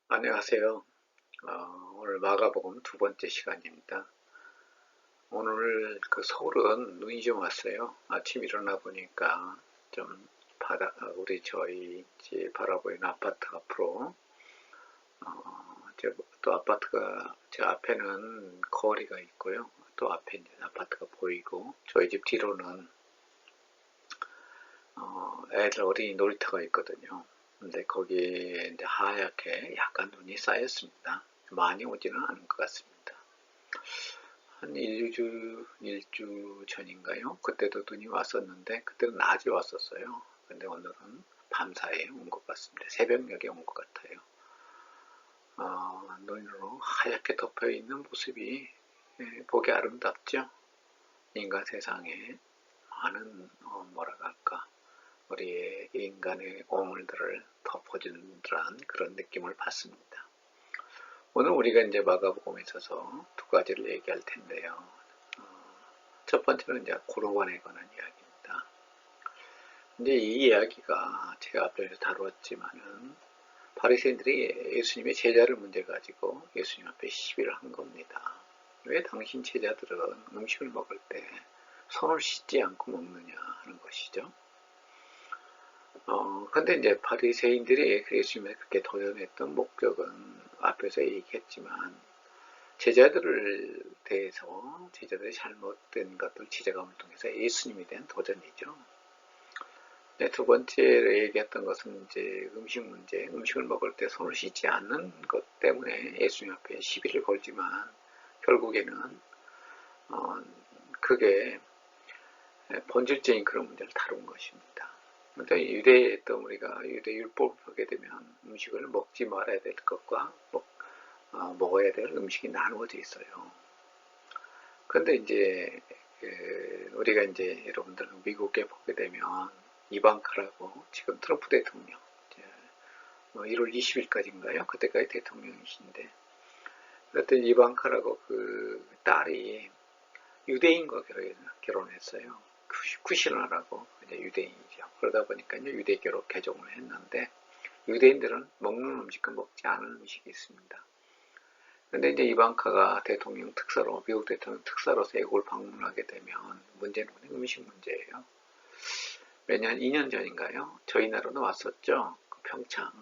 안녕하세요. 오늘 마가복음 두 번째 시간입니다. 오늘 서울은 눈이 좀 왔어요. 아침 일어나 보니까 좀 저희 집 바라보이는 아파트 앞으로 또 아파트가 제 앞에는 거리가 있고요. 또 앞에 이제 아파트가 보이고 저희 집 뒤로는 애들 어린이 놀이터가 있거든요. 근데 거기에 이제 하얗게 약간 눈이 쌓였습니다. 많이 오지는 않은 것 같습니다. 한 일주 전인가요? 그때도 눈이 왔었는데, 그때는 낮에 왔었어요. 근데 오늘은 밤사이에 온 것 같습니다. 새벽녘에 온 것 같아요. 눈으로 하얗게 덮여 있는 모습이 보기 아름답죠? 인간 세상에 많은, 뭐라고 할까, 우리의 인간의 오물들을 덮어주는 듯한 그런 느낌을 받습니다. 오늘 우리가 이제 마가복음에 있어서 두 가지를 얘기할 텐데요. 첫 번째는 이제 고로관에 관한 이야기입니다. 이제 이 이야기가 제가 앞에서 다루었지만은 바리새인들이 예수님의 제자를 문제 가지고 예수님 앞에 시비를 한 겁니다. 왜 당신 제자들은 음식을 먹을 때 손을 씻지 않고 먹느냐 하는 것이죠. 근데 이제 바리새인들이 예수님을 그렇게 도전했던 목적은 앞에서 얘기했지만 제자들을 대해서 제자들의 잘못된 것들 지적함을 통해서 예수님에 대한 도전이죠. 네, 두 번째로 얘기했던 것은 이제 음식 문제, 음식을 먹을 때 손을 씻지 않는 것 때문에 예수님 앞에 시비를 걸지만 결국에는 그게 본질적인 그런 문제를 다룬 것입니다. 근데 유대했던 우리가 유대 율법을 보게 되면 음식을 먹지 말아야 될 것과 먹어야 될 음식이 나누어져 있어요. 근데 이제 우리가 이제 여러분들 미국에 보게 되면 이방카라고 지금 트럼프 대통령 1월 20일까지인가요? 그때까지 대통령이신데 그랬더니 이방카라고 그 딸이 유대인과 결혼했어요. 쿠시너라고 이제 유대인이죠. 그러다 보니까 이제 유대교로 개종을 했는데 유대인들은 먹는 음식과 먹지 않은 음식이 있습니다. 근데 이제 이방카가 대통령 특사로, 미국 대통령 특사로서 외국을 방문하게 되면 문제는 음식 문제예요. 매년 2년 전인가요? 저희 나라도 왔었죠. 그 평창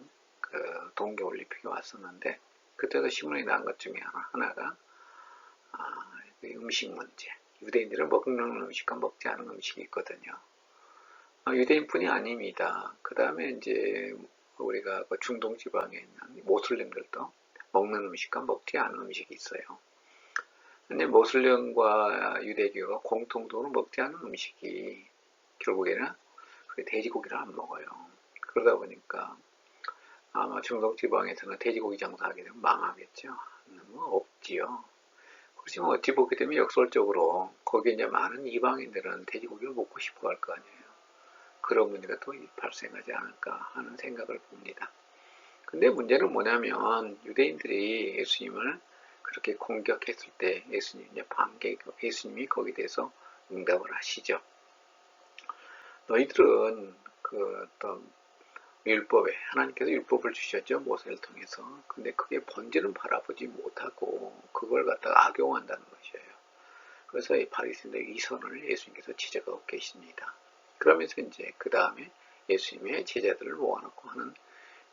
그 동계올림픽에 왔었는데 그때도 신문에 나온 것 중에 하나가 그 음식 문제. 유대인들은 먹는 음식과 먹지 않은 음식이 있거든요. 유대인뿐이 아닙니다. 그 다음에 이제 우리가 그 중동 지방에 있는 모슬림들도 먹는 음식과 먹지 않은 음식이 있어요. 근데 모슬림과 유대교가 공통적으로 먹지 않은 음식이 결국에는 돼지고기를 안 먹어요. 그러다 보니까 아마 중동 지방에서는 돼지고기 장사하게 되면 망하겠죠. 뭐 없지요. 그렇지만 어찌 보게 되면 역설적으로 거기에 이제 많은 이방인들은 돼지고기를 먹고 싶어 할 거 아니에요. 그런 문제가 또 발생하지 않을까 하는 생각을 봅니다. 근데 문제는 뭐냐면 유대인들이 예수님을 그렇게 공격했을 때 예수님이 거기에 대해서 응답을 하시죠. 너희들은 그 어떤 율법에 하나님께서 율법을 주셨죠. 모세를 통해서. 근데 그게 본질은 바라보지 못하고 그걸 갖다가 악용한다는 것이에요. 그래서 이 바리새인의 위선을 예수님께서 지적하고 계십니다. 그러면서 이제 그 다음에 예수님의 제자들을 모아놓고 하는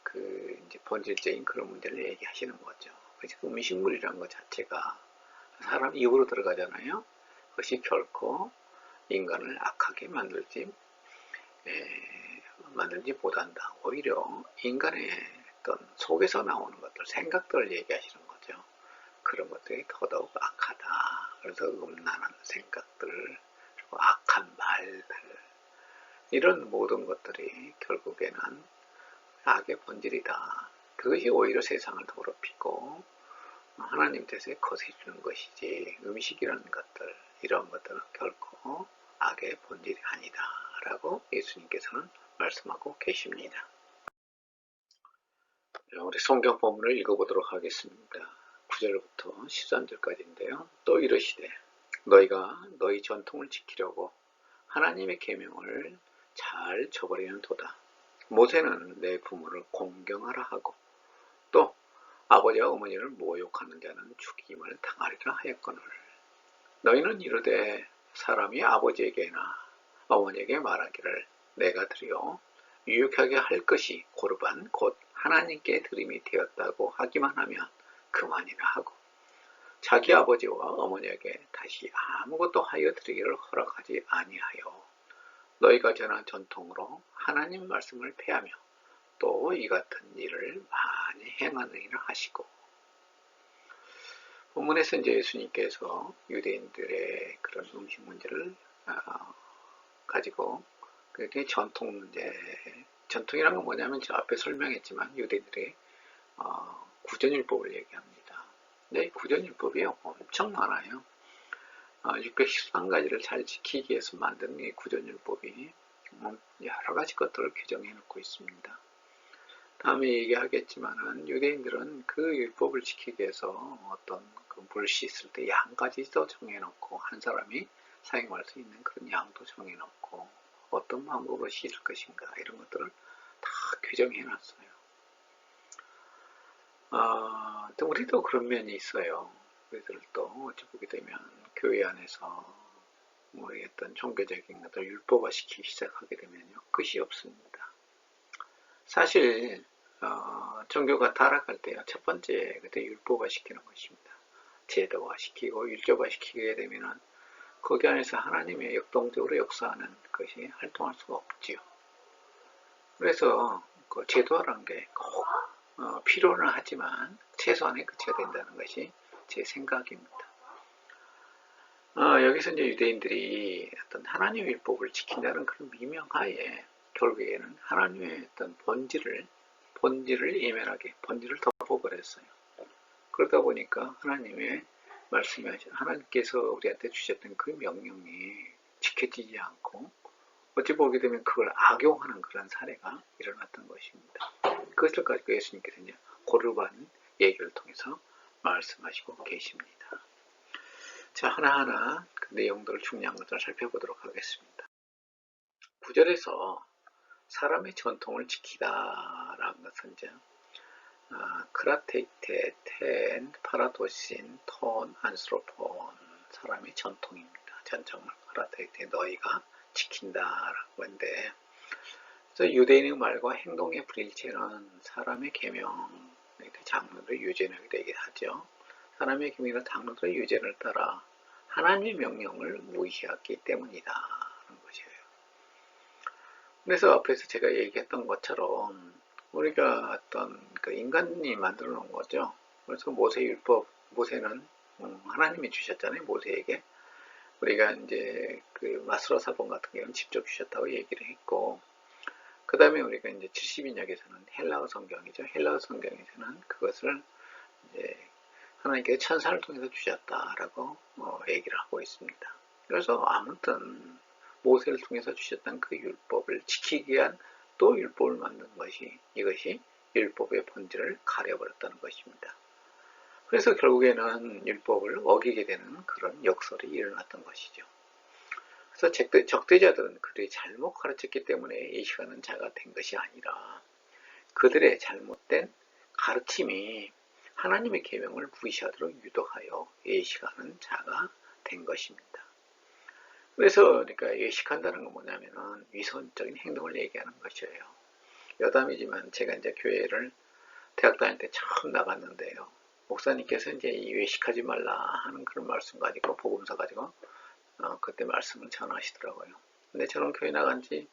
그 이제 본질적인 그런 문제를 얘기하시는 거죠. 그래서 음식물이라는 것 자체가 사람 입으로 들어가잖아요. 그것이 결코 인간을 악하게 만들지 못한다. 오히려 인간의 어떤 속에서 나오는 것들, 생각들을 얘기하시는 거죠. 그런 것들이 더더욱 악하다. 그래서 음란한 생각들, 그리고 악한 말들, 이런 모든 것들이 결국에는 악의 본질이다. 그것이 오히려 세상을 더럽히고 하나님 뜻에 거세주는 것이지 음식이라는 것들, 이런 것들은 결코 악의 본질이 아니다. 라고 예수님께서는 말씀하고 계십니다. 우리 성경 본문을 읽어보도록 하겠습니다. 9절부터 13절까지인데요. 또 이르시되 너희가 너희 전통을 지키려고 하나님의 계명을 잘 저버리는 도다. 모세는 내 부모를 공경하라 하고 또 아버지와 어머니를 모욕하는 자는 죽임을 당하리라 하였거늘 너희는 이르되 사람이 아버지에게나 어머니에게 말하기를 내가 드려 유익하게 할 것이 고르반 곧 하나님께 드림이 되었다고 하기만 하면 그만이라 하고 자기 아버지와 어머니에게 다시 아무것도 하여 드리기를 허락하지 아니하여 너희가 전한 전통으로 하나님 말씀을 폐하며 또 이 같은 일을 많이 행하느니라 하시고 본문에서 이제 예수님께서 유대인들의 그런 음식 문제를 가지고 그게 전통 문제, 전통이란 건 뭐냐면 저 앞에 설명했지만 유대인들의 구전율법을 얘기합니다. 근데 구전율법이 엄청 많아요. 613가지를 잘 지키기 위해서 만든 이 구전율법이 여러 가지 것들을 규정해 놓고 있습니다. 다음에 얘기하겠지만은 유대인들은 그 율법을 지키기 위해서 어떤 그 물 씻을 때 양까지도 정해놓고 한 사람이 사용할 수 있는 그런 양도 정해놓고 어떤 방법으로 씻을 것인가 이런 것들을 다 규정해 놨어요. 또 우리도 그런 면이 있어요. 우리들도 어찌 보게 되면 교회 안에서 우리 어떤 종교적인 것들 율법화 시키기 시작하게 되면요 끝이 없습니다. 사실 종교가 타락할 때요 첫 번째 그때 율법화 시키는 것입니다. 제도화 시키고 율법화 시키게 되면은 거기 안에서 하나님의 역동적으로 역사하는 것이 활동할 수가 없지요. 그래서 그 제도화라는 게 꼭 필요는 하지만 최소한에 그쳐야 된다는 것이 제 생각입니다. 여기서 이제 유대인들이 어떤 하나님의 율법을 지킨다는 그런 미명하에 결국에는 하나님의 어떤 본질을 예면하게 본질을 덮어버렸어요. 그러다 보니까 하나님의 말씀하신 하나님께서 우리한테 주셨던 그 명령이 지켜지지 않고 어찌 보게 되면 그걸 악용하는 그런 사례가 일어났던 것입니다. 그것을 가지고 예수님께서 이제 고르반 얘기를 통해서 말씀하시고 계십니다. 자, 하나하나 그 내용들을 중요한 것들을 살펴보도록 하겠습니다. 9절에서 사람의 전통을 지키다라는 것은 이제 크라테이테, 텐, 파라도신, 톤, 안스로폰 사람의 전통입니다. 전통을 크라테이테 너희가 지킨다라고 하는데 그래서 유대인의 말과 행동의 불일치는 사람의 계명, 장로들의 유전을 얘기하죠. 사람의 계명이나 장로들의 유전을 따라 하나님의 명령을 무시했기 때문이다 하는 것이에요. 그래서 앞에서 제가 얘기했던 것처럼 우리가 어떤 그 인간이 만들어 놓은 거죠. 그래서 모세율법, 모세는 하나님이 주셨잖아요. 모세에게 우리가 이제 그 마스라 사본 같은 경우는 직접 주셨다고 얘기를 했고, 그 다음에 우리가 이제 70인역에서는 헬라어 성경이죠. 헬라어 성경에서는 그것을 이제 하나님께서 천사를 통해서 주셨다라고 얘기를 하고 있습니다. 그래서 아무튼 모세를 통해서 주셨던 그 율법을 지키기 위한 또 율법을 만든 것이 이것이 율법의 본질을 가려버렸다는 것입니다. 그래서 결국에는 율법을 어기게 되는 그런 역설이 일어났던 것이죠. 그래서 적대자들은 그들이 잘못 가르쳤기 때문에 예시가는 자가 된 것이 아니라 그들의 잘못된 가르침이 하나님의 계명을 무시하도록 유도하여 예식하는 자가 된 것입니다. 그래서 그러니까 예식한다는 건 뭐냐면은 위선적인 행동을 얘기하는 것이에요. 여담이지만 제가 이제 교회를 대학 다닐 때 처음 나갔는데요. 목사님께서 이제 외식하지 말라 하는 그런 말씀 가지고 복음서 가지고 그때 말씀을 전하시더라고요. 근데 저는 교회 나간 지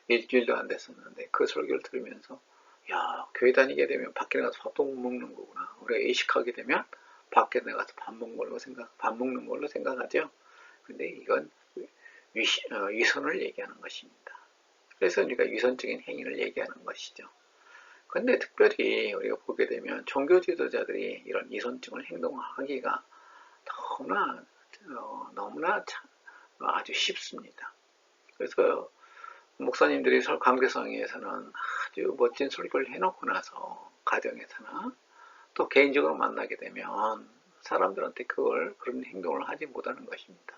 일주일도 안 됐었는데 그 설교를 들으면서 야, 교회 다니게 되면 밖에 나가서 밥도 못 먹는 거구나. 우리가 외식하게 되면 밖에 나가서 밥 먹는 걸로 생각하죠. 근데 이건 위선을 얘기하는 것입니다. 그래서 우리가 위선적인 행위를 얘기하는 것이죠. 근데 특별히 우리가 보게 되면 종교 지도자들이 이런 위선적인 행동을 하기가 너무나 아주 쉽습니다. 그래서 목사님들이 강대상에서는 아주 멋진 설교를 해놓고 나서 가정에서나 또 개인적으로 만나게 되면 사람들한테 그런 행동을 하지 못하는 것입니다.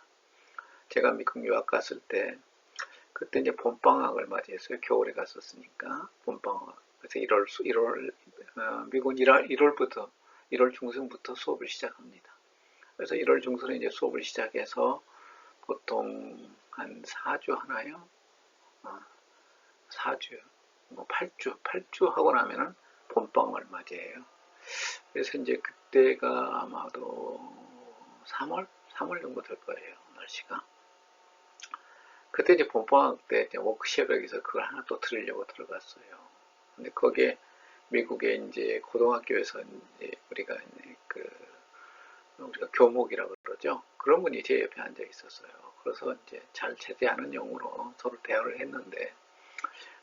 제가 미국 유학 갔을 때 그때 이제 봄방학을 맞이했어요. 겨울에 갔었으니까 봄방학. 그래서 미국은 1월부터 1월 중순부터 수업을 시작합니다. 그래서 1월 중순에 이제 수업을 시작해서 보통 한 4주 하나요? 4주, 뭐 8주 하고 나면은 봄방을 맞이해요. 그래서 이제 그때가 아마도 3월 정도 될 거예요, 날씨가. 그때 이제 봄방학 때 이제 워크숍에서 그걸 하나 또 들으려고 들어갔어요. 근데 거기에 미국의 이제 고등학교에서 이제 우리가 교목이라고 그러죠. 그런 분이 제 옆에 앉아 있었어요. 그래서 이제 잘 제대하는 영어로 서로 대화를 했는데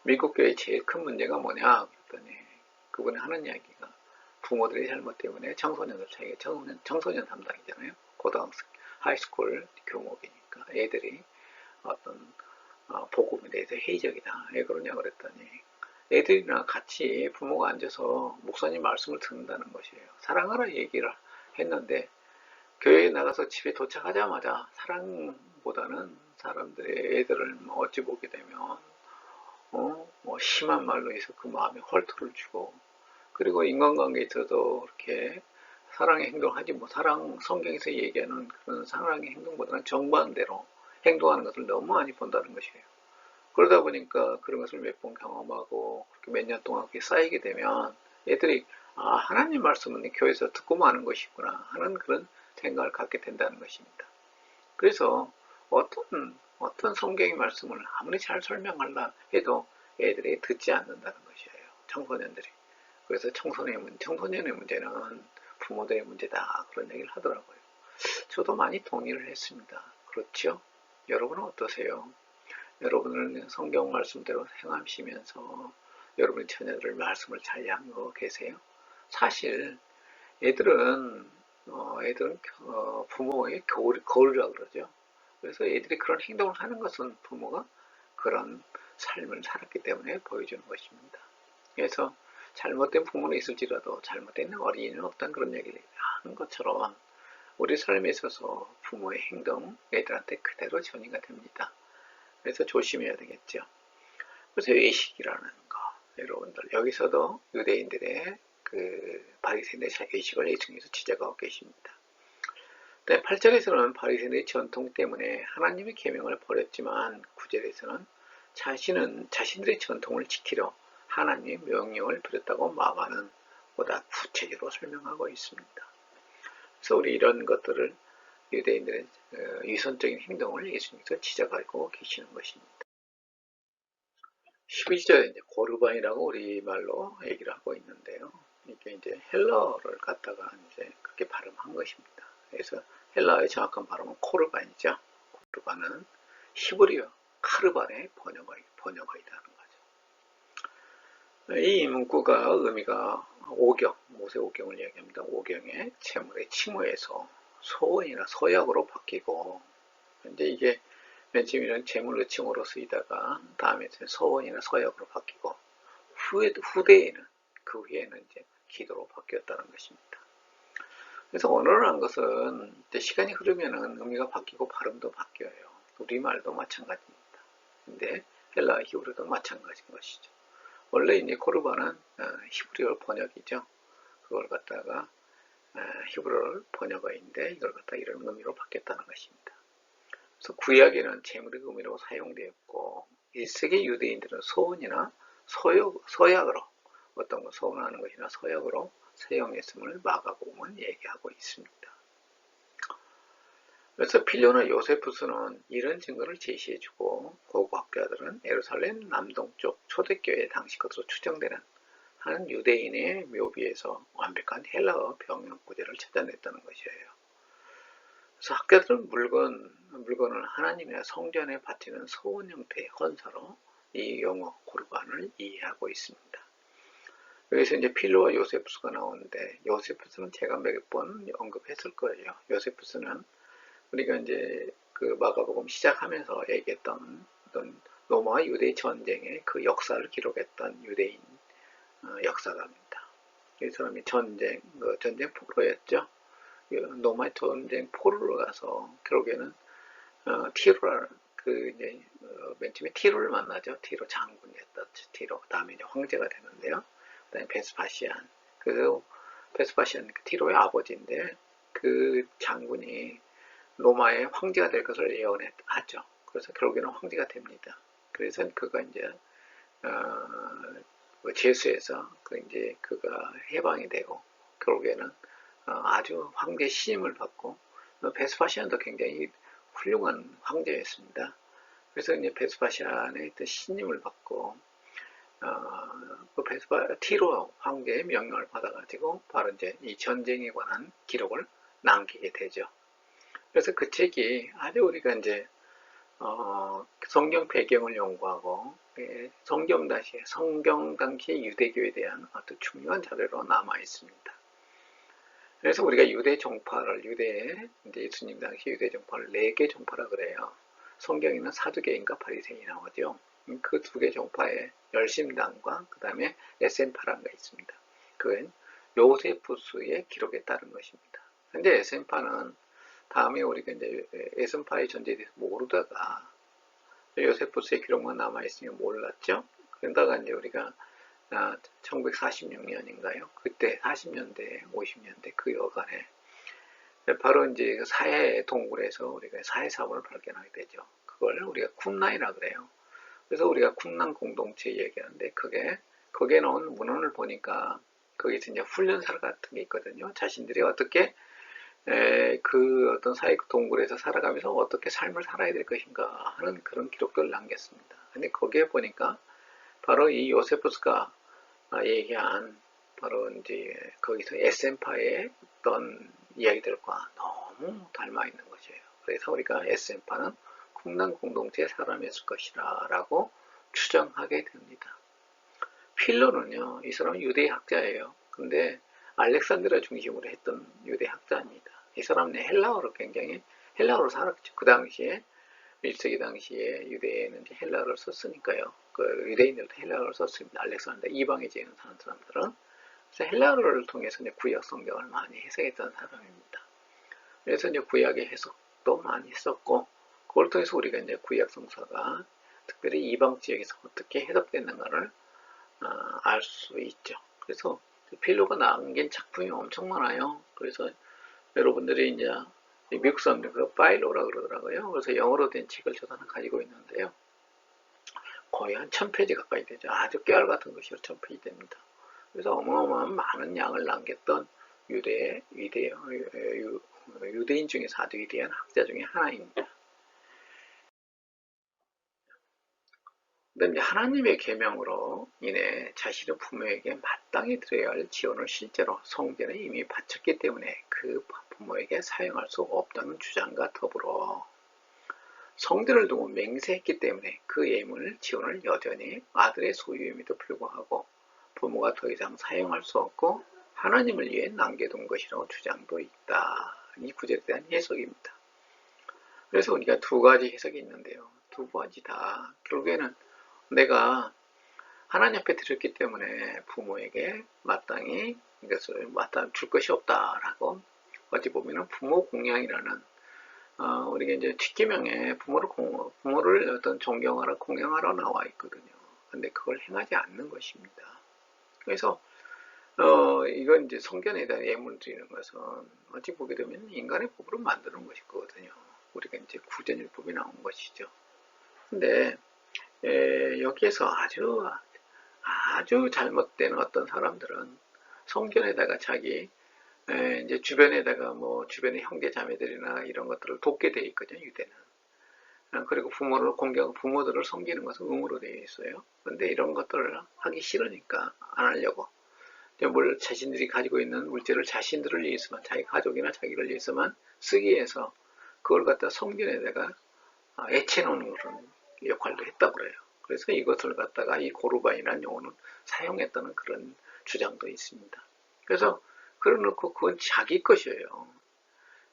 미국 교회의 제일 큰 문제가 뭐냐 그랬더니 그분이 하는 이야기가 부모들의 잘못 때문에 청소년들 사이에 청소년 담당이잖아요. 고등학생, 하이스쿨 교목이니까 애들이 어떤 복음에 대해서 회의적이다. 왜 그러냐 그랬더니 애들이랑 같이 부모가 앉아서 목사님 말씀을 듣는다는 것이에요. 사랑하라 얘기를 했는데 교회에 나가서 집에 도착하자마자 사랑보다는 사람들의 애들을 어찌 보게 되면 뭐 심한 말로 해서 그 마음에 헐터를 주고 그리고 인간관계에 있어도 이렇게 사랑의 행동을 하지 뭐 성경에서 얘기하는 그런 사랑의 행동보다는 정반대로 행동하는 것을 너무 많이 본다는 것이에요. 그러다 보니까 그런 것을 몇 번 경험하고 몇 년 동안 그렇게 쌓이게 되면 애들이 하나님 말씀은 교회에서 듣고 마는 것이구나 하는 그런 생각을 갖게 된다는 것입니다. 그래서 어떤 성경의 말씀을 아무리 잘 설명하려 해도 애들이 듣지 않는다는 것이에요. 청소년들이. 그래서 청소년의 문제는 부모들의 문제다 그런 얘기를 하더라고요. 저도 많이 동의를 했습니다. 그렇죠? 여러분은 어떠세요? 여러분은 성경 말씀대로 행하시면서 여러분의 자녀들 말씀을 잘 양육하고 계세요? 사실 애들은 부모의 거울이라고 그러죠. 그래서 애들이 그런 행동을 하는 것은 부모가 그런 삶을 살았기 때문에 보여주는 것입니다. 그래서 잘못된 부모는 있을지라도 잘못된 어린이는 없다는 그런 얘기를 하는 것처럼 우리 삶에 있어서 부모의 행동 애들한테 그대로 전이가 됩니다. 그래서 조심해야 되겠죠. 그래서 외식이라는 거 여러분들 여기서도 유대인들의 그 바리새인의 외식을 예수님께서 지적하고 계십니다. 8절에서는 바리새인의 전통 때문에 하나님의 계명을 버렸지만 9절에서는 자신들의 전통을 지키려 하나님의 명령을 버렸다고 마가는 보다 구체적으로 설명하고 있습니다. 그래서 우리 이런 것들을 유대인들의 위선적인 행동을 예수님께서 지적하고 계시는 것입니다. 12절에 이제 고르반이라고 우리말로 얘기를 하고 있는데요. 이게 이제 헬러를 갖다가 이제 그렇게 발음한 것입니다. 그래서 헬라어의 정확한 발음은 코르반이죠. 코르반은 히브리어 카르반의 번역어이라는 거죠. 이 문구가 의미가 모세 오경을 이야기합니다. 오경의 재물의 칭호에서 소원이나 서약으로 바뀌고, 근데 이게 맨 처음에는 재물의 칭호로 쓰이다가 다음에 서원이나 서약으로 바뀌고 후대에는 그 후에는 이제 기도로 바뀌었다는 것입니다. 그래서 언어라는 것은 시간이 흐르면은 의미가 바뀌고 발음도 바뀌어요. 우리말도 마찬가지입니다. 근데 헬라 히브리어도 마찬가지인 것이죠. 원래 이제 코르반은 히브리어 번역이죠. 그걸 갖다가 히브리어 번역어인데 이걸 갖다 이런 의미로 바뀌었다는 것입니다. 그래서 구약에는 재물의 의미로 사용되었고 1세기 유대인들은 소원이나 서약으로 어떤 걸 소원하는 것이나 서약으로 사용했음을 마가복음은 얘기하고 있습니다. 그래서 필로나 요세푸스는 이런 증거를 제시해주고 고고학자들은 예루살렘 남동쪽 초대교회 당시 것으로 추정되는 한 유대인의 묘비에서 완벽한 헬라어 병영 구절을 찾아냈다는 것이에요. 그래서 학자들은 물건을 하나님이나 성전에 바치는 소원 형태의 헌사로 이 용어 고르반을 이해하고 있습니다. 여기서 이제 필로와 요세푸스가 나오는데 요세푸스는 제가 몇 번 언급했을 거예요. 요세푸스는 우리가 이제 그 마가복음 시작하면서 얘기했던 어떤 로마와 유대 전쟁의 그 역사를 기록했던 유대인 역사가입니다. 이 사람이 전쟁 포로였죠. 로마의 전쟁 포로로 가서 결국에는 티로라 맨 처음에 티로를 만나죠. 티로 장군이었던 티로. 다음에 이제 황제가 되는데요. 그다음에 베스파시안. 그래서 베스파시안 티로의 아버지인데 그 장군이 로마의 황제가 될 것을 예언하죠. 그래서 결국에는 황제가 됩니다. 그래서 그가 이제 제수에서 이제 그가 해방이 되고 결국에는 아주 황제 신임을 받고 베스파시안도 굉장히 훌륭한 황제였습니다. 그래서 이제 베스파시안의 신임을 받고 그 티로 황제의 명령을 받아가지고 바로 이제 이 전쟁에 관한 기록을 남기게 되죠. 그래서 그 책이 아주 우리가 이제 성경 배경을 연구하고 성경 당시 유대교에 대한 아주 중요한 자료로 남아 있습니다. 그래서 우리가 유대 종파를 이제 예수님 당시 유대 종파를 4개 종파라 그래요. 성경에는 사두개인과 바리새인이 나오죠. 그 2개 종파에 열심당과 그 다음에 에센파라는 게 있습니다. 그건 요세푸스의 기록에 따른 것입니다. 근데 에센파는 다음에 우리가 이제 에센파의 존재에 대해서 모르다가 요세푸스의 기록만 남아있으면 몰랐죠. 그러다가 이제 우리가 1946년인가요? 그때 40년대, 50년대 그 여간에 바로 이제 사해 동굴에서 우리가 사해사본을 발견하게 되죠. 그걸 우리가 쿰란이라 그래요. 그래서 우리가 쿰란 공동체 얘기하는데 거기에 나온 문헌을 보니까 거기서 이제 훈련사 같은 게 있거든요. 자신들이 어떻게 그 어떤 사해 동굴에서 살아가면서 어떻게 삶을 살아야 될 것인가 하는 그런 기록들을 남겼습니다. 근데 거기에 보니까 바로 이 요세푸스가 얘기한 바로 이제 거기서 에센파의 어떤 이야기들과 너무 닮아 있는 것이에요. 그래서 우리가 에센파는 쿰란 공동체의 사람이었을 것이라 라고 추정하게 됩니다. 필로는요, 이 사람은 유대학자예요. 근데 알렉산드리아 중심으로 했던 유대학자입니다. 이 사람은 헬라어로 살았죠. 그 당시에 1세기 당시에 유대인은 헬라어를 썼으니까요. 그 유대인들도 헬라어를 썼습니다. 알렉산드리아 이방에 지는 사는 사람들은. 그래서 헬라어를 통해서 이제 구약 성경을 많이 해석했던 사람입니다. 그래서 이제 구약의 해석도 많이 했었고, 그걸 통해서 우리가 이제 구약 성서가 특별히 이방 지역에서 어떻게 해석됐는가를 알 수 있죠. 그래서 필로가 남긴 작품이 엄청 많아요. 그래서 여러분들이 이제 미국 사람들 그 파일로라 그러더라고요. 그래서 영어로 된 책을 저도 하나 가지고 있는데요. 거의 한 1000페이지 가까이 되죠. 아주 깨알 같은 것이 1000페이지 됩니다. 그래서 어마어마한 많은 양을 남겼던 유대인 중에서 아주 위대한 학자 중에 하나입니다. 근데 하나님의 계명으로 인해 자신의 부모에게 마땅히 드려야 할 지원을 실제로 성전에 이미 바쳤기 때문에 그 부모에게 사용할 수 없다는 주장과 더불어 성전을 두고 맹세했기 때문에 그 예물 지원을 여전히 아들의 소유임에도 불구하고 부모가 더 이상 사용할 수 없고 하나님을 위해 남겨둔 것이라고 주장도 있다. 이 구절에 대한 해석입니다. 그래서 우리가 2가지 해석이 있는데요. 2가지 다 결국에는 내가 하나님 앞에 드렸기 때문에 부모에게 마땅히 이것을 줄 것이 없다라고 어찌 보면은 부모 공양이라는 우리가 이제 십계명에 부모를 어떤 존경하라 공양하라 나와 있거든요. 근데 그걸 행하지 않는 것입니다. 그래서 이건 이제 성전에 대한 예물을 드리는 것은 어찌 보게 되면 인간의 법으로 만드는 것이거든요. 우리가 이제 구전율법이 나온 것이죠. 근데 여기에서 아주 잘못된 어떤 사람들은 성전에다가 자기 이제 주변에다가 뭐 주변의 형제 자매들이나 이런 것들을 돕게 돼 있거든요. 유대는. 그리고 부모들을 섬기는 것은 의무로 되어 있어요. 그런데 이런 것들을 하기 싫으니까 안 하려고. 자신들이 가지고 있는 물질을 자신들을 위해서만, 자기 가족이나 자기를 위해서만 쓰기 위해서 그걸 갖다 성전에다가 애채놓는 그런 역할도 했다고 그래요. 그래서 이것을 갖다가 이 고르반이라는 용어는 사용했다는 그런 주장도 있습니다. 그래서 그래놓고 그건 자기 것이에요.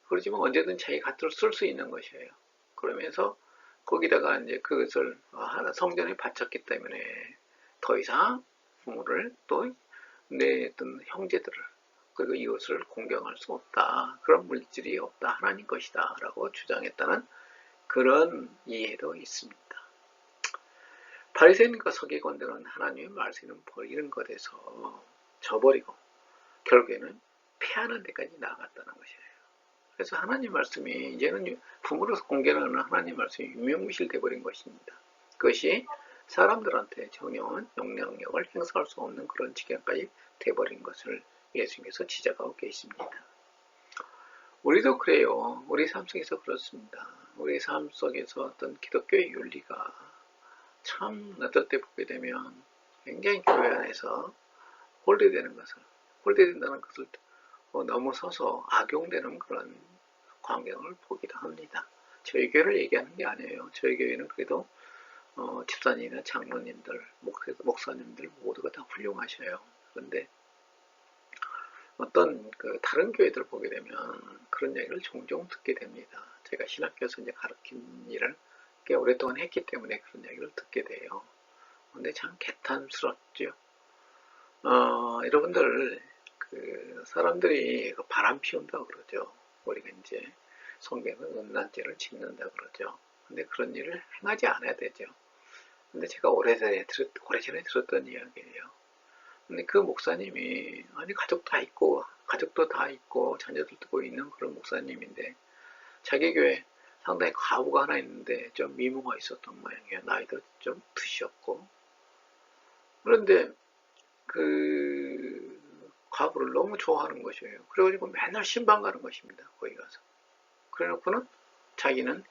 그렇지만 언제든 자기 값으로 쓸 수 있는 것이에요. 그러면서 거기다가 이제 그것을 성전에 바쳤기 때문에 더 이상 부모를 또 내 어떤 형제들을 그리고 이것을 공경할 수 없다. 그런 물질이 없다. 하나님 것이다. 라고 주장했다는 그런 이해도 있습니다. 바리새인과 서기관들은 하나님의 말씀을 버리는 것에서 저버리고 결국에는 피하는 데까지 나아갔다는 것이에요. 그래서 하나님 말씀이 이제는 부모로서 공개하는 하나님 말씀이 유명무실돼 버린 것입니다. 그것이 사람들한테 전혀 영향력을 행사할 수 없는 그런 지경까지 돼버린 것을 예수님께서 지적하고 계십니다. 우리도 그래요. 우리 삶 속에서 그렇습니다. 우리 삶 속에서 어떤 기독교의 윤리가 참 어떨 때 보게 되면 굉장히 교회 안에서 홀대된다는 것을 넘어서서 악용되는 그런 광경을 보기도 합니다. 저희 교회를 얘기하는 게 아니에요. 저희 교회는 그래도 집사님이나 장로님들, 목사님들 모두가 다 훌륭하셔요. 그런데 어떤 다른 교회들 보게 되면 그런 얘기를 종종 듣게 됩니다. 제가 신학교에서 이제 가르친 일을 꽤 오랫동안 했기 때문에 그런 얘기를 듣게 돼요. 근데 참 개탄스럽죠. 여러분들 사람들이 바람 피운다 그러죠. 우리가 이제 성경은 음란죄를 짓는다 그러죠. 근데 그런 일을 행하지 않아야 되죠. 근데 제가 오래전에 들었던 이야기예요. 근데 그 목사님이 아니 가족도 다 있고 자녀들도 있는 그런 목사님인데 자기 교회 상당히 과부가 하나 있는데 좀 미모가 있었던 모양이에요. 나이도 좀 드셨고. 그런데 그 과부를 너무 좋아하는 것이에요. 그래가지고 맨날 신방 가는 것입니다. 거기 가서. 그래놓고는 자기는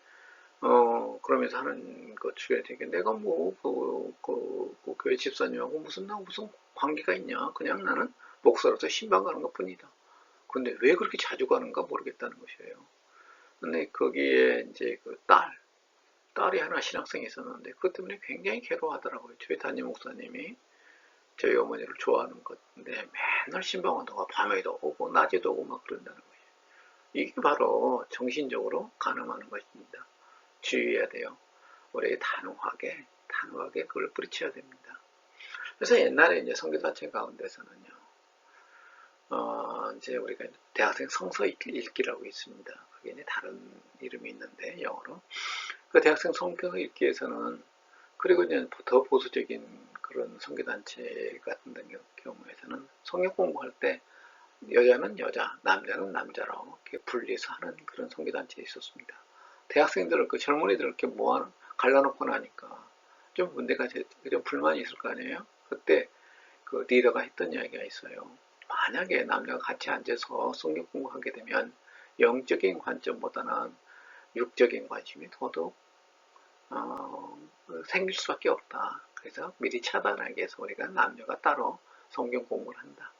그러면서 하는 것 중에 되게 내가 그 교회 집사님하고 무슨 관계가 있냐. 그냥 나는 목사로서 신방 가는 것 뿐이다. 근데 왜 그렇게 자주 가는가 모르겠다는 것이에요. 근데 거기에 이제 딸이 하나 신학생이 있었는데 그것 때문에 굉장히 괴로워하더라고요. 저희 담임 목사님이 저희 어머니를 좋아하는 건데 맨날 신방 온다고 밤에도 오고 낮에도 오고 막 그런다는 거예요. 이게 바로 정신적으로 가늠하는 것입니다. 주의해야 돼요. 우리 단호하게 그걸 뿌리쳐야 됩니다. 그래서 옛날에 이제 선교단체 가운데서는요, 이제 우리가 대학생 성서 읽기라고 있습니다. 그게 이제 다른 이름이 있는데 영어로 그 대학생 성서 읽기에서는 그리고 이제 더 보수적인 그런 선교단체 같은 경우에서는 성경 공부할 때 여자는 여자, 남자는 남자로 이렇게 분리해서 하는 그런 선교단체에 있었습니다. 대학생들을 젊은이들을 이렇게 갈라놓고 나니까 좀 문제가 좀 불만이 있을 거 아니에요. 그때 그 리더가 했던 이야기가 있어요. 만약에 남녀가 같이 앉아서 성경 공부하게 되면 영적인 관점보다는 육적인 관심이 더더욱 생길 수밖에 없다. 그래서 미리 차단하기 위해서 우리가 남녀가 따로 성경 공부를 한다.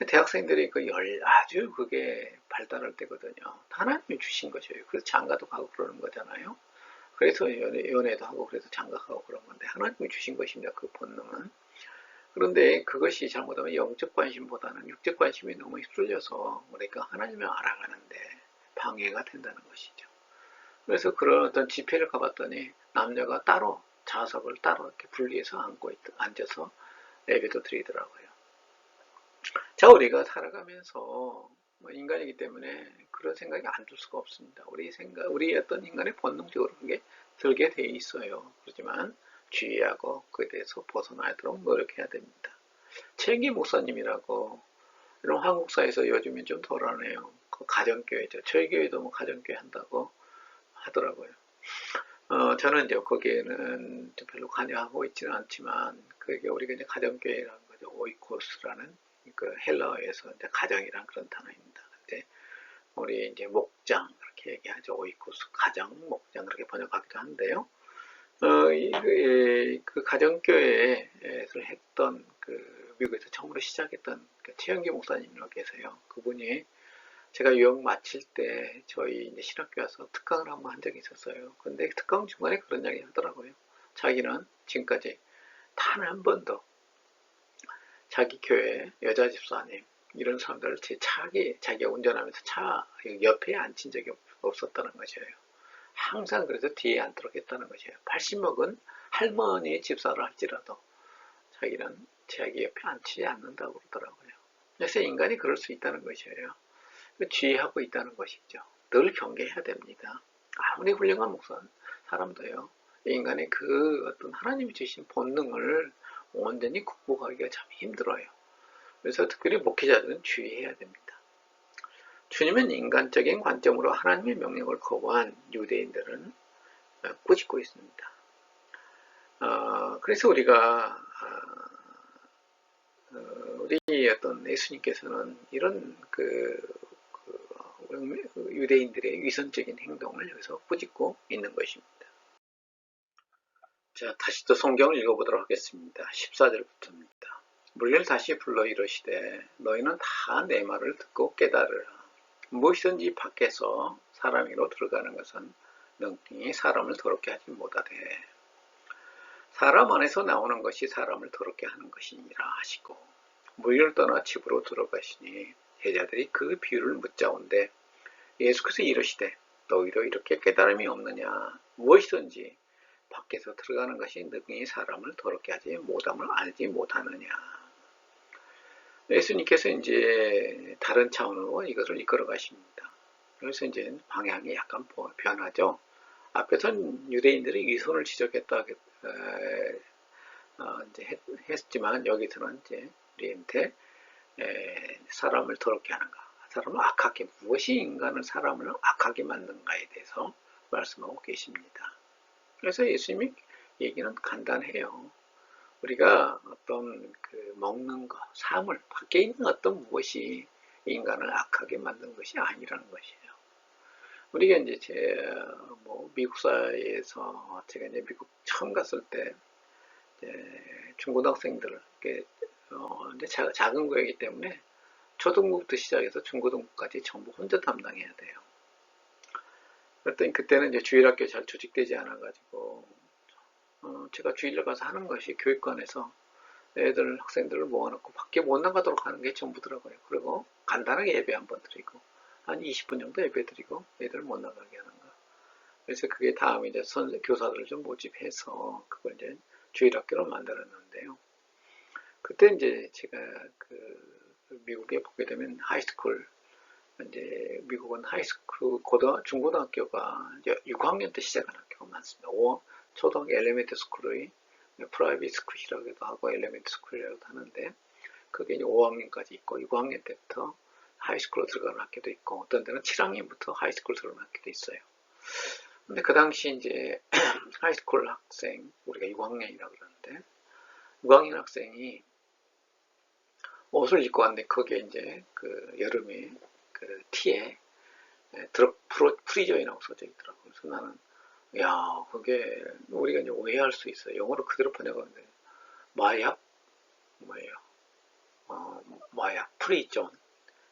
대학생들이 아주 그게 발달할 때거든요. 하나님이 주신 것이에요. 그래서 장가도 가고 그러는 거잖아요. 그래서 연애도 하고 그래서 장가가고 그런 건데 하나님이 주신 것입니다. 그 본능은. 그런데 그것이 잘못하면 영적 관심보다는 육적 관심이 너무 휩쓸려서 우리가 하나님을 알아가는데 방해가 된다는 것이죠. 그래서 그런 어떤 집회를 가봤더니 남녀가 따로 좌석을 따로 이렇게 분리해서 앉아서 예배도 드리더라고요. 자, 우리가 살아가면서 인간이기 때문에 그런 생각이 안 들 수가 없습니다. 우리 어떤 인간의 본능적으로 그게 들게 돼 있어요. 그렇지만 주의하고 그에 대해서 벗어나도록 노력해야 됩니다. 최기 목사님이라고 이런 한국사에서 요즘엔 좀 덜하네요. 그 가정교회죠. 저희 교회도 뭐 가정교회 한다고 하더라고요. 저는 이제 거기에는 별로 관여하고 있지는 않지만 그게 우리가 이제 가정교회라는 거죠. 오이코스라는 그 헬라어에서 이제 가정이란 그런 단어입니다. 근데 우리 이제 목장 그렇게 얘기하죠. 오이코스 가정, 목장 그렇게 번역하기도 한데요. 그 가정교회에서 했던 미국에서 처음으로 시작했던 최영기 목사님이라고 계세요. 그분이 제가 유학 마칠 때 저희 이제 신학교 와서 특강을 한번 한 적이 있었어요. 근데 특강 중간에 그런 이야기 하더라고요. 자기는 지금까지 단 한 번도 자기 교회 여자 집사님 이런 사람들을 자기가 운전하면서 차 옆에 앉힌 적이 없었다는 것이에요. 항상 그래서 뒤에 앉도록 했다는 것이에요. 80먹은 할머니 집사를 할지라도 자기는 자기 옆에 앉히지 않는다고 그러더라고요. 그래서 인간이 그럴 수 있다는 것이에요. 주의하고 있다는 것이죠. 늘 경계해야 됩니다. 아무리 훌륭한 사람도요. 인간의 그 어떤 하나님이 주신 본능을 온전히 극복하기가 참 힘들어요. 그래서 특별히 목회자들은 주의해야 됩니다. 주님은 인간적인 관점으로 하나님의 명령을 거부한 유대인들은 꾸짖고 있습니다. 그래서 우리가 우리 어떤 예수님께서는 이런 유대인들의 위선적인 행동을 여기서 꾸짖고 있는 것입니다. 자, 다시 또 성경을 읽어보도록 하겠습니다. 14절부터입니다. 무리를 다시 불러 이르시되 너희는 다 내 말을 듣고 깨달으라. 무엇이든지 밖에서 사람이로 들어가는 것은 능히 사람을 더럽게 하지 못하되 사람 안에서 나오는 것이 사람을 더럽게 하는 것이니라 하시고 무리를 떠나 집으로 들어가시니 제자들이 그 비유를 묻자온데 예수께서 이르시되 너희도 이렇게 깨달음이 없느냐. 무엇이든지 밖에서 들어가는 것이 능히 사람을 더럽게 하지 못함을 알지 못하느냐. 예수님께서 이제 다른 차원으로 이것을 이끌어 가십니다. 그래서 이제 방향이 약간 변하죠. 앞에서는 유대인들이 위선을 지적했다 이제 했지만 여기서는 이제 우리한테 사람을 더럽게 하는가, 사람을 악하게, 무엇이 인간을 사람을 악하게 만든가에 대해서 말씀하고 계십니다. 그래서 예수님이 얘기는 간단해요. 우리가 어떤 먹는 것, 사물, 밖에 있는 어떤 무엇이 인간을 악하게 만든 것이 아니라는 것이에요. 우리가 이제 미국 사회에서 제가 이제 미국 처음 갔을 때 중고등학생들 이제 작은 거이기 때문에 초등부부터 시작해서 중고등부까지 전부 혼자 담당해야 돼요. 그랬더니 그때는 이제 주일학교 잘 조직되지 않아가지고 제가 주일날 가서 하는 것이 교육관에서 학생들을 모아놓고 밖에 못 나가도록 하는 게 전부더라고요. 그리고 간단하게 예배 한번 드리고 한 20분 정도 예배 드리고 애들 못 나가게 하는 거. 그래서 그게 다음에 이제 교사들을 좀 모집해서 그걸 이제 주일학교로 만들었는데요. 그때 이제 제가 미국에 보게 되면 하이스쿨, 이제 미국은 하이스쿨, 중고등학교가 이제 6학년 때 시작하는 학교가 많습니다. 초등학교 엘리멘트 스쿨의 프라이빗 스쿨이라고도 하고 엘리멘트 스쿨이라고도 하는데 그게 이제 5학년까지 있고 6학년 때부터 하이스쿨로 들어가는 학교도 있고 어떤 데는 7학년부터 하이스쿨 들어가는 학교도 있어요. 근데 그 당시 이제 하이스쿨 학생, 우리가 6학년이라고 그러는데 6학년 학생이 옷을 입고 왔는데 거기에 이제 여름에 티에 프리저이라고 써져 있더라고요. 그래서 나는 그게 우리가 이제 오해할 수 있어요. 영어로 그대로 번역하는데 마약 뭐예요? 마약 프리존,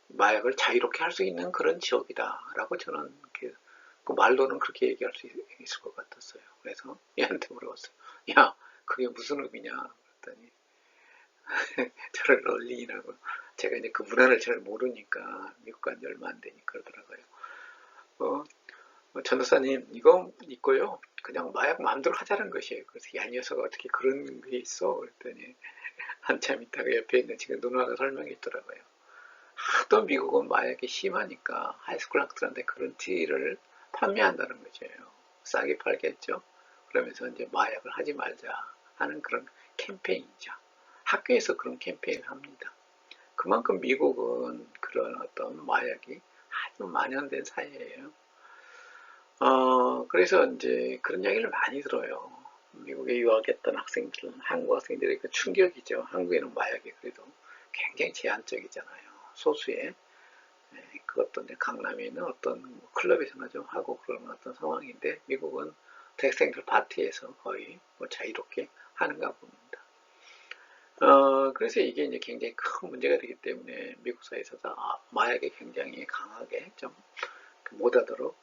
마약을 자유롭게 할 수 있는 그런 지역이다라고 저는 그 말로는 그렇게 얘기할 수 있을 것 같았어요. 그래서 얘한테 물어봤어요. 야, 그게 무슨 의미냐? 그랬더니 저를 널리라고. 제가 이제 그 문화를 잘 모르니까 미국 간 지 얼마 안 되니까 그러더라고요. 전도사님 이거 있고요. 그냥 마약 마음대로 하자는 것이에요. 그래서 야, 녀석아 어떻게 그런 게 있어? 그랬더니 한참 있다가 옆에 있는 지금 누나가 설명해 있더라고요. 하도 미국은 마약이 심하니까 하이스쿨 학생한테 그런 티를 판매한다는 거죠. 싸게 팔겠죠. 그러면서 이제 마약을 하지 말자 하는 그런 캠페인이죠. 학교에서 그런 캠페인을 합니다. 그만큼 미국은 그런 어떤 마약이 아주 만연된 사회예요. 그래서 이제 그런 이야기를 많이 들어요. 미국에 유학했던 학생들은, 한국 학생들이 충격이죠. 한국에는 마약이 그래도 굉장히 제한적이잖아요. 소수의, 그것도 이제 강남에 있는 어떤 클럽에서나 좀 하고 그런 어떤 상황인데, 미국은 대학생들 파티에서 거의 자유롭게 하는가 봅니다. 그래서 이게 이제 굉장히 큰 문제가 되기 때문에 미국 사회에서도 마약이 굉장히 강하게 좀 못하도록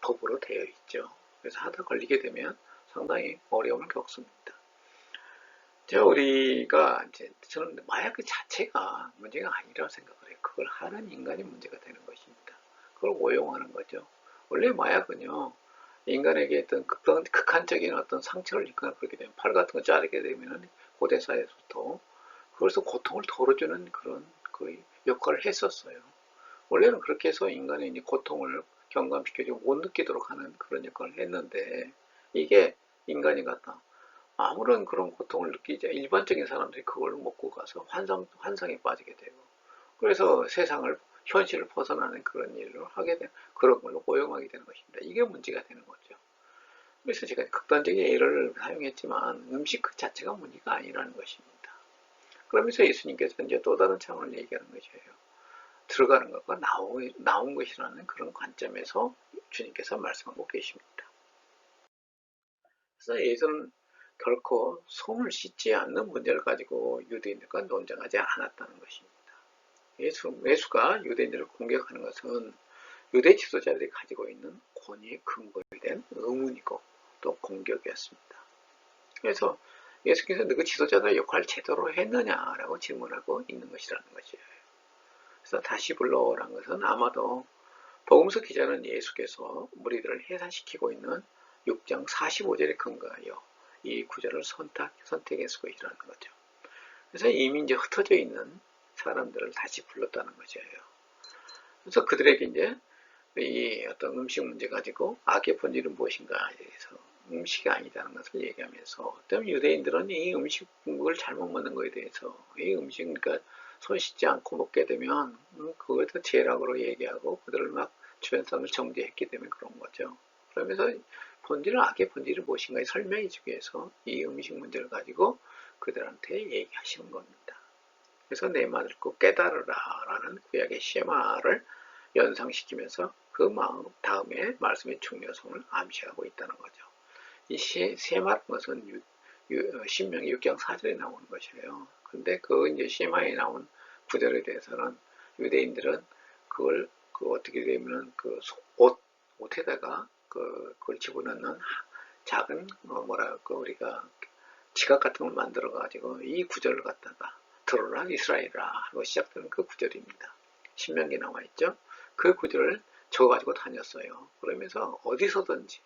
법으로 되어 있죠. 그래서 하다 걸리게 되면 상당히 어려움을 겪습니다. 우리가 이제 저는 마약 그 자체가 문제가 아니라고 생각을 해요. 그걸 하는 인간이 문제가 되는 것입니다. 그걸 오용하는 거죠. 원래 마약은요, 인간에게 어떤 극한적인 어떤 상처를 입거나 그렇게 되면 팔 같은 거 자르게 되면 고대사에서부터 그래서 고통을 덜어주는 그런 역할을 했었어요. 원래는 그렇게 해서 인간의 이제 고통을 경감시켜주고 못 느끼도록 하는 그런 역할을 했는데 이게 인간이 갖다 아무런 그런 고통을 느끼지 일반적인 사람들이 그걸 먹고 가서 환상에 빠지게 되고 그래서 세상을 현실을 벗어나는 그런 일을 하게 되는, 그런 걸로 고용하게 되는 것입니다. 이게 문제가 되는 거죠. 그래서 제가 극단적인 예를 사용했지만 음식 그 자체가 문제가 아니라는 것입니다. 그러면서 예수님께서 이제 또 다른 차원을 얘기하는 것이에요. 들어가는 것과 나온 것이라는 그런 관점에서 주님께서 말씀하고 계십니다. 그래서 예수는 결코 손을 씻지 않는 문제를 가지고 유대인들과 논쟁하지 않았다는 것입니다. 예수가 유대인들을 공격하는 것은 유대 지도자들이 가지고 있는 권위의 근거에 대한 의문이고 또 공격이었습니다. 그래서 예수께서 그 지도자들의 역할을 제대로 했느냐라고 질문하고 있는 것이라는 것이에요. 그래서 다시 불러오라는 것은 아마도 복음서 기자는 예수께서 무리들을 해산시키고 있는 6장 45절에 근거하여 이 구절을 선택했을 것이라는 거죠. 그래서 이미 이제 흩어져 있는 사람들을 다시 불렀다는 것이에요. 그래서 그들에게 이제 이 어떤 음식 문제 가지고 악의 본질은 무엇인가에 대해서 음식이 아니다는 것을 얘기하면서 어떤 유대인들은 이 음식을 잘못 먹는 것에 대해서 이 음식, 그러니까 손 씻지 않고 먹게 되면 그걸 더 죄락으로 얘기하고 그들을 막 주변 사람을 정죄했기 때문에 그런 거죠. 그러면서 악의 본질이 무엇인가에 설명해 주기 위해서 이 음식 문제를 가지고 그들한테 얘기하시는 겁니다. 그래서 내 말을 꼭 깨달으라 라는 구약의 쉐마를 연상시키면서 그 다음에 말씀의 중요성을 암시하고 있다는 거죠. 이 쉐마라는 것은 신명기 6장 4절에 나오는 것이에요. 근데 그 이제 쉐마에 나온 구절에 대해서는 유대인들은 그걸 어떻게 되면 그 옷에다가 그걸 집어넣는 작은 우리가 지갑 같은 걸 만들어 가지고 이 구절을 갖다가 들어라 이스라엘아 하고 시작되는 그 구절입니다. 신명기에 나와 있죠. 그 구절을 적어가지고 다녔어요. 그러면서 어디서든지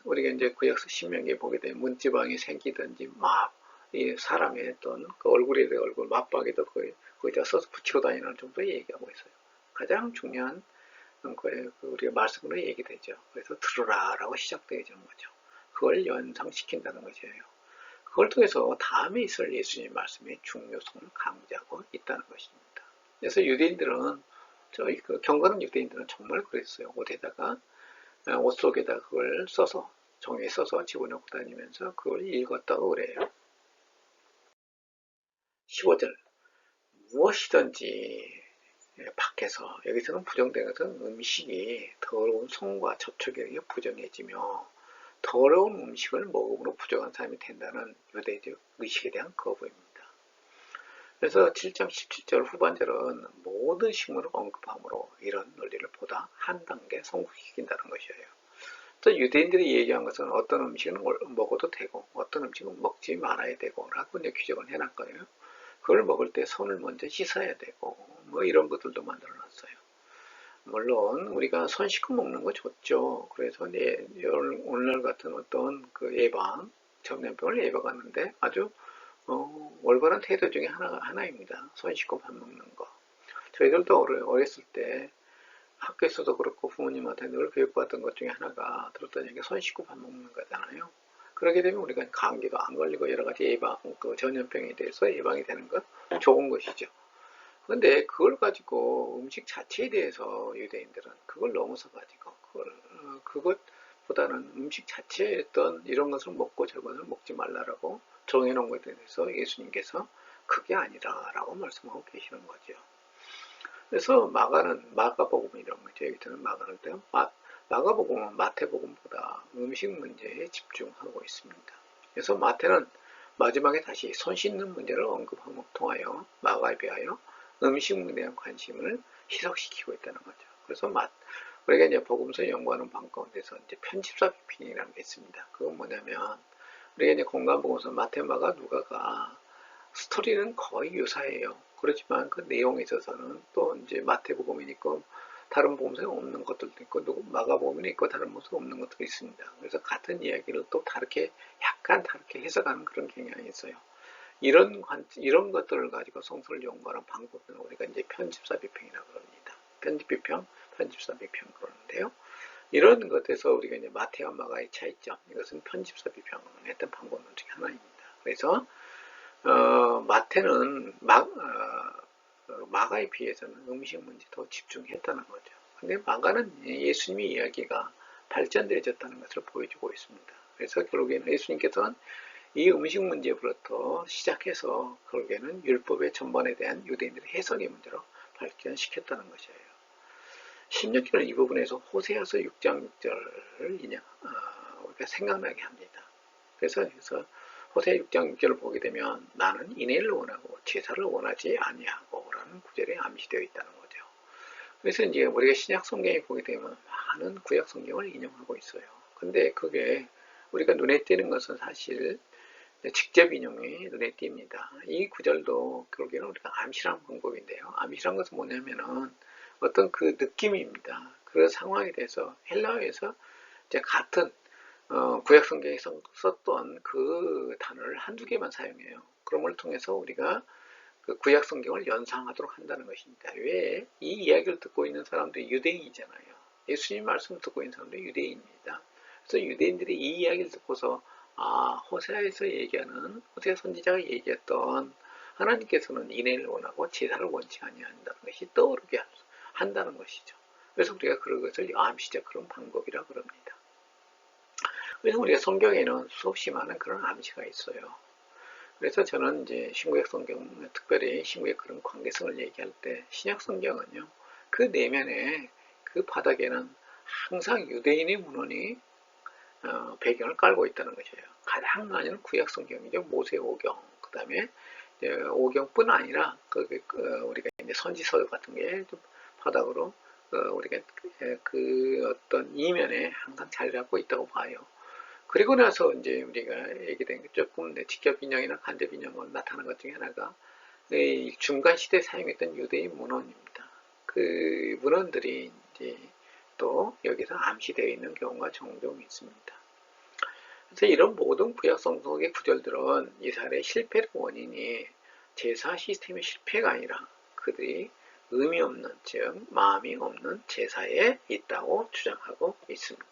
우리가 이제 구약서 신명기에 보게 되면 문지방이 생기든지 이 사람의 어떤 그 얼굴에 대해 얼굴 맞박에도 거기다 써서 붙이고 다니는 정도의 얘기하고 있어요. 가장 중요한 거에 우리가 말씀으로 얘기되죠. 그래서 들으라라고 시작되어지는 거죠. 그걸 연상시킨다는 것이에요. 그걸 통해서 다음에 있을 예수님의 말씀의 중요성을 강조하고 있다는 것입니다. 그래서 유대인들은 경건한 유대인들은 정말 그랬어요. 옷 속에다 그걸 써서 종이에 써서 집어넣고 다니면서 그걸 읽었다고 그래요. 15절 무엇이든지 밖에서 여기서는 부정된 것은 음식이 더러운 손과 접촉에 부정해지며 더러운 음식을 먹음으로 부정한 사람이 된다는 유대적 의식에 대한 거부입니다. 그래서 7장 17절 후반절은 모든 식물을 언급함으로 이런 논리를 보다 한 단계 성숙시킨다는 것이에요. 또 유대인들이 얘기한 것은 어떤 음식은 먹어도 되고 어떤 음식은 먹지 말아야 되고 라고 이제 규정을 해놨거든요. 그걸 먹을 때 손을 먼저 씻어야 되고 뭐 이런 것들도 만들어놨어요. 물론 우리가 손 씻고 먹는 거 좋죠. 그래서 오늘날 같은 어떤 그 전염병을 예방하는데 아주 올바른 태도 중에 하나입니다. 손 씻고 밥 먹는 거. 저희들도 어렸을 때 학교에서도 그렇고 부모님한테 늘 교육받던 것 중에 하나가 들었던 얘기가 손 씻고 밥 먹는 거잖아요. 그러게 되면 우리가 감기도 안 걸리고 여러 가지 전염병에 대해서 예방이 되는 것 좋은 것이죠. 그런데 그걸 가지고 음식 자체에 대해서 유대인들은 그걸 넘어서 가지고 그것보다는 음식 자체에 어떤 이런 것을 먹고 저것을 먹지 말라라고 정해놓은 것에 대해서 예수님께서 그게 아니라라고 말씀하고 계시는 거죠. 그래서 마가복음이라는 거죠. 여기서는 마가를 때 마가복음은 마태복음보다 음식 문제에 집중하고 있습니다. 그래서 마태는 마지막에 다시 손 씻는 문제를 언급함을 통하여 마가에 비하여 음식 문제에 대한 관심을 희석시키고 있다는 거죠. 그래서 우리가 이제 복음서 연구하는 방 가운데서 이제 편집사 비평이라는 게 있습니다. 그건 뭐냐면 우리가 이제 공간복음서 마태, 마가, 누가가 스토리는 거의 유사해요. 그렇지만 그 내용에 있어서는 또 이제 마태복음이 있고 다른 복음서에 없는 것들도 있고 마가복음이 있고 다른 복음서에 없는 것들이 있습니다. 그래서 같은 이야기를 또 약간 다르게 해석하는 그런 경향이 있어요. 이런 것들을 가지고 성서를 연구하는 방법은 우리가 이제 편집사 비평이라고 그럽니다. 편집 비평, 편집사 비평 그러는데요. 이런 것에서 우리가 이제 마태와 마가의 차이점, 이것은 편집사 비평을 했던 방법 중에 하나입니다. 그래서 마태는 마가에 비해서는 음식 문제에 더 집중했다는 거죠. 근데 마가는 예수님의 이야기가 발전되어졌다는 것을 보여주고 있습니다. 그래서 결국에는 예수님께서는 이 음식 문제부터 시작해서 결국에는 율법의 전반에 대한 유대인들의 해석의 문제로 발전시켰다는 것이에요. 16절은 이 부분에서 호세아서 6장 6절을 우리가 생각나게 합니다. 그래서 호세 6장 6절을 보게 되면 나는 인애를 원하고 제사를 원하지 아니하고 라는 구절에 암시되어 있다는 거죠. 그래서 이제 우리가 신약 성경에 보게 되면 많은 구약 성경을 인용하고 있어요. 근데 그게 우리가 눈에 띄는 것은 사실 직접 인용이 눈에 띕니다. 이 구절도 결국에는 우리가 암시라는 방법인데요. 암시란 것은 뭐냐면은 어떤 그 느낌입니다. 그 상황에 대해서 헬라어에서 이제 같은 구약 성경에서 썼던 그 단어를 한두 개만 사용해요. 그런 걸 통해서 우리가 그 구약 성경을 연상하도록 한다는 것입니다. 왜? 이 이야기를 듣고 있는 사람들이 유대인이잖아요. 예수님 말씀을 듣고 있는 사람들이 유대인입니다. 그래서 유대인들이 이 이야기를 듣고서 호세아에서 얘기하는 호세아 선지자가 얘기했던 하나님께서는 인애를 원하고 제사를 원치 아니한다는 것이 떠오르게 한다는 것이죠. 그래서 우리가 그런 것을 암시적 그런 방법이라 그럽니다. 그래서 우리가 성경에는 수없이 많은 그런 암시가 있어요. 그래서 저는 이제 신구약 성경, 특별히 신구약 그런 관계성을 얘기할 때 신약 성경은요, 그 내면에 그 바닥에는 항상 유대인의 문헌이 배경을 깔고 있다는 것이에요. 가장 많이는 구약 성경이죠. 모세 오경, 그 다음에 오경뿐 아니라 우리가 이제 선지서 같은 게 바닥으로 우리가 그 어떤 이면에 항상 자리 잡고 있다고 봐요. 그리고 나서 이제 우리가 얘기된 조금 직접 인용이나 간접 인용으로 나타난 것 중에 하나가 중간 시대에 사용했던 유대인 문헌입니다. 그 문헌들이 이제 또 여기서 암시되어 있는 경우가 종종 있습니다. 그래서 이런 모든 구약 성경의 구절들은 이스라엘의 실패의 원인이 제사 시스템의 실패가 아니라 그들이 의미 없는, 즉 마음이 없는 제사에 있다고 주장하고 있습니다.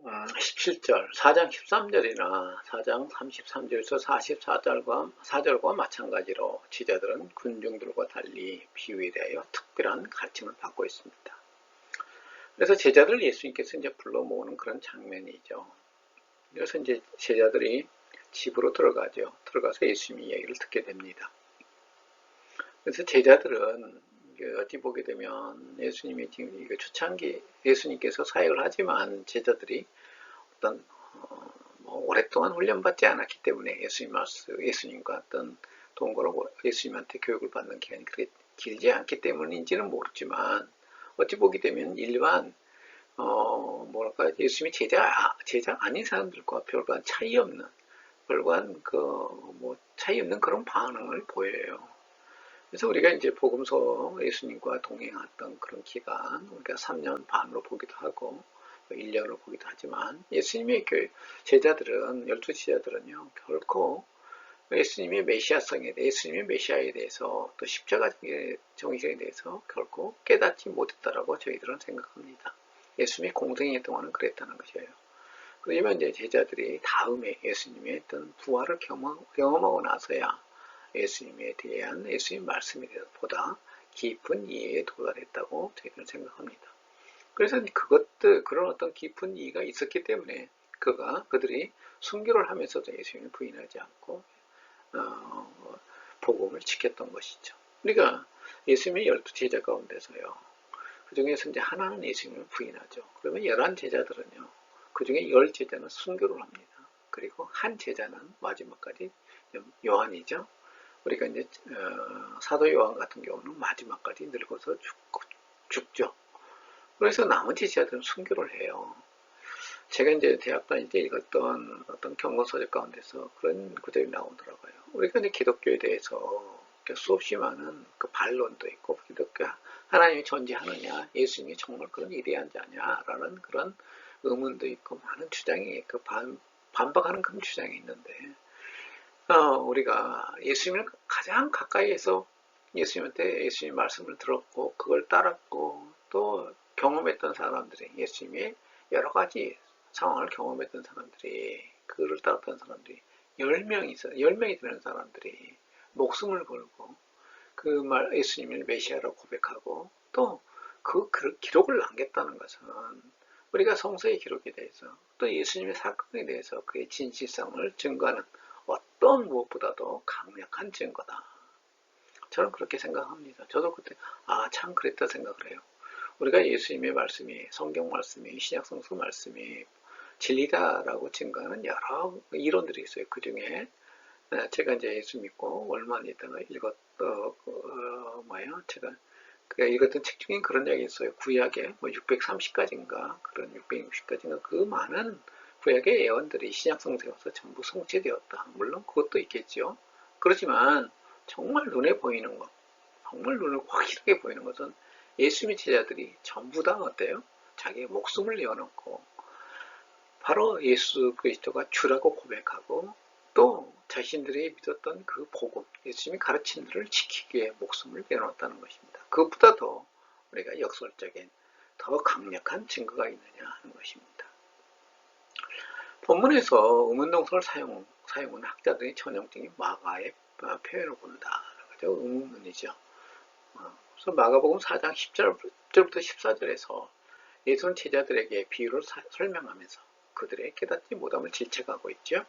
17절, 4장 13절이나 4장 33절에서 44절과 마찬가지로 제자들은 군중들과 달리 비유에 대하여 특별한 가르침을 받고 있습니다. 그래서 제자들 예수님께서 이제 불러 모으는 그런 장면이죠. 그래서 이제 제자들이 집으로 들어가죠. 들어가서 예수님의 이야기를 듣게 됩니다. 그래서 제자들은 어찌 보게 되면 예수님이 지금 초창기 예수님께서 사역을 하지만 제자들이 어떤 오랫동안 훈련받지 않았기 때문에 예수님과 어떤 동거로 예수님한테 교육을 받는 기간이 그렇게 길지 않기 때문인지는 모르지만 어찌 보게 되면 일반 예수님이 제자 아닌 사람들과 별반 차이 없는 차이 없는 그런 반응을 보여요. 그래서 우리가 이제 복음서 예수님과 동행했던 그런 기간, 우리가 3년 반으로 보기도 하고 1년으로 보기도 하지만 예수님의 제자들은 12제자들은요 결코 예수님의 메시아성에 대해 예수님의 메시아에 대해서 또 십자가의 정신에 대해서 결코 깨닫지 못했다라고 저희들은 생각합니다. 예수님의 공생의 동안은 그랬다는 것이에요. 그러면 이제 제자들이 다음에 예수님의 어떤 부활을 경험하고 나서야 예수님에 대한 예수님 말씀에 대해서 보다 깊은 이해에 도달했다고 저희들은 생각합니다. 그래서 그런 어떤 깊은 이해가 있었기 때문에 그들이 순교를 하면서도 예수님을 부인하지 않고 복음을 지켰던 것이죠. 우리가 예수님의 12제자 가운데서요. 그 중에서 이제 하나는 예수님을 부인하죠. 그러면 11제자들은요. 그 중에 10제자는 순교를 합니다. 그리고 한 제자는 마지막까지 요한이죠. 우리가 이제 사도 요한 같은 경우는 마지막까지 늙어서 죽죠. 그래서 나머지 제자들은 순교를 해요. 제가 이제 대학 다닐 때 읽었던 어떤 경건서적 가운데서 그런 구절이 나오더라고요. 우리가 이제 기독교에 대해서 수없이 많은 그 반론도 있고, 기독교 하나님이 존재하느냐, 예수님이 정말 그런 위대한 자냐라는 그런 의문도 있고, 많은 주장이 반박하는 그런 주장이 있는데, 우리가 예수님을 가장 가까이에서 예수님한테 예수님 말씀을 들었고, 그걸 따랐고, 또 경험했던 사람들이 예수님의 여러 가지 상황을 경험했던 사람들이 그를 따랐던 사람들이 10명이 되는 사람들이 목숨을 걸고 예수님을 메시아로 고백하고 또 그 기록을 남겼다는 것은 우리가 성서의 기록에 대해서 또 예수님의 사건에 대해서 그의 진실성을 증거하는 어떤 무엇보다도 강력한 증거다. 저는 그렇게 생각합니다. 저도 그때 참 그랬다 생각을 해요. 우리가 예수님의 말씀이, 성경 말씀이, 신약 성서 말씀이 진리다라고 증거하는 여러 이론들이 있어요. 그 중에 제가 이제 예수 믿고 얼마 안 있다가 제가 읽었던 책 중에 그런 이야기 있어요. 구약에 630가지인가 그런 660가지인가 그 많은 구약의 예언들이 신약 성서에서 전부 성취되었다. 물론 그것도 있겠죠. 그렇지만 정말 눈에 보이는 것, 정말 눈에 확실하게 보이는 것은 예수님의 제자들이 전부 다 어때요? 자기의 목숨을 내어놓고 바로 예수 그리스도가 주라고 고백하고 또 자신들이 믿었던 그 복음, 예수님이 가르친 들을 지키기 위해 목숨을 내어놓았다는 것입니다. 그것보다 더 우리가 역설적인 더 강력한 증거가 있느냐 하는 것입니다. 본문에서 의문동사를 사용한 학자들이 전형적인 마가의 표현을 본다. 그죠? 의문문이죠. 그래서 마가복음 4장 10절부터 14절에서 예수는 제자들에게 비유를 설명하면서 그들의 깨닫지 못함을 질책하고 있죠.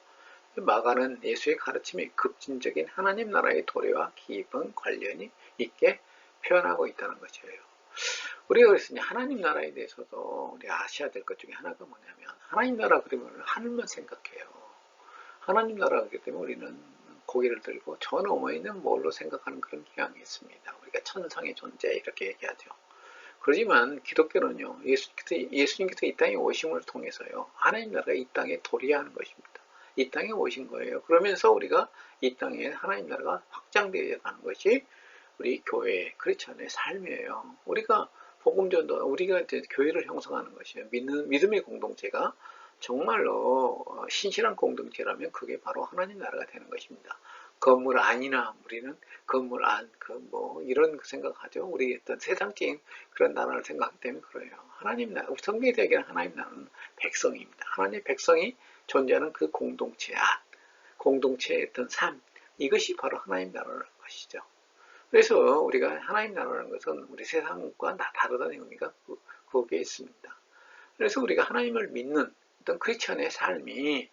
마가는 예수의 가르침이 급진적인 하나님 나라의 도래와 깊은 관련이 있게 표현하고 있다는 것이에요. 우리가 그래서 하나님 나라에 대해서도 우리 아셔야 될 것 중에 하나가 뭐냐면 하나님 나라 그러면 하늘만 생각해요. 하나님 나라이기 때문에 우리는 고개를 들고 저 너머에 있는 뭘로 생각하는 그런 경향이 있습니다. 우리가 천상의 존재 이렇게 얘기하죠. 그렇지만 기독교는요, 예수님께서 이 땅에 오심을 통해서요, 하나님 나라가 이 땅에 도래하는 것입니다. 이 땅에 오신 거예요. 그러면서 우리가 이 땅에 하나님 나라가 확장되어 가는 것이 우리 교회 크리스천의 삶이에요. 우리가 복음전도 우리가 이제 교회를 형성하는 것이에요. 믿음의 공동체가 정말로 신실한 공동체라면 그게 바로 하나님 나라가 되는 것입니다. 건물 안이나 우리는 건물 안, 이런 생각하죠. 우리 어떤 세상적인 그런 나라를 생각하기 때문에 그래요. 하나님 나라, 성경에 얘기하는 하나님 나라는 백성입니다. 하나님의 백성이 존재하는 그 공동체 안, 공동체의 어떤 삶, 이것이 바로 하나님 나라라는 것이죠. 그래서 우리가 하나님 나라라는 것은 우리 세상과 다르다는 의미가 거기에 있습니다. 그래서 우리가 하나님을 믿는 어떤 크리스천의 삶이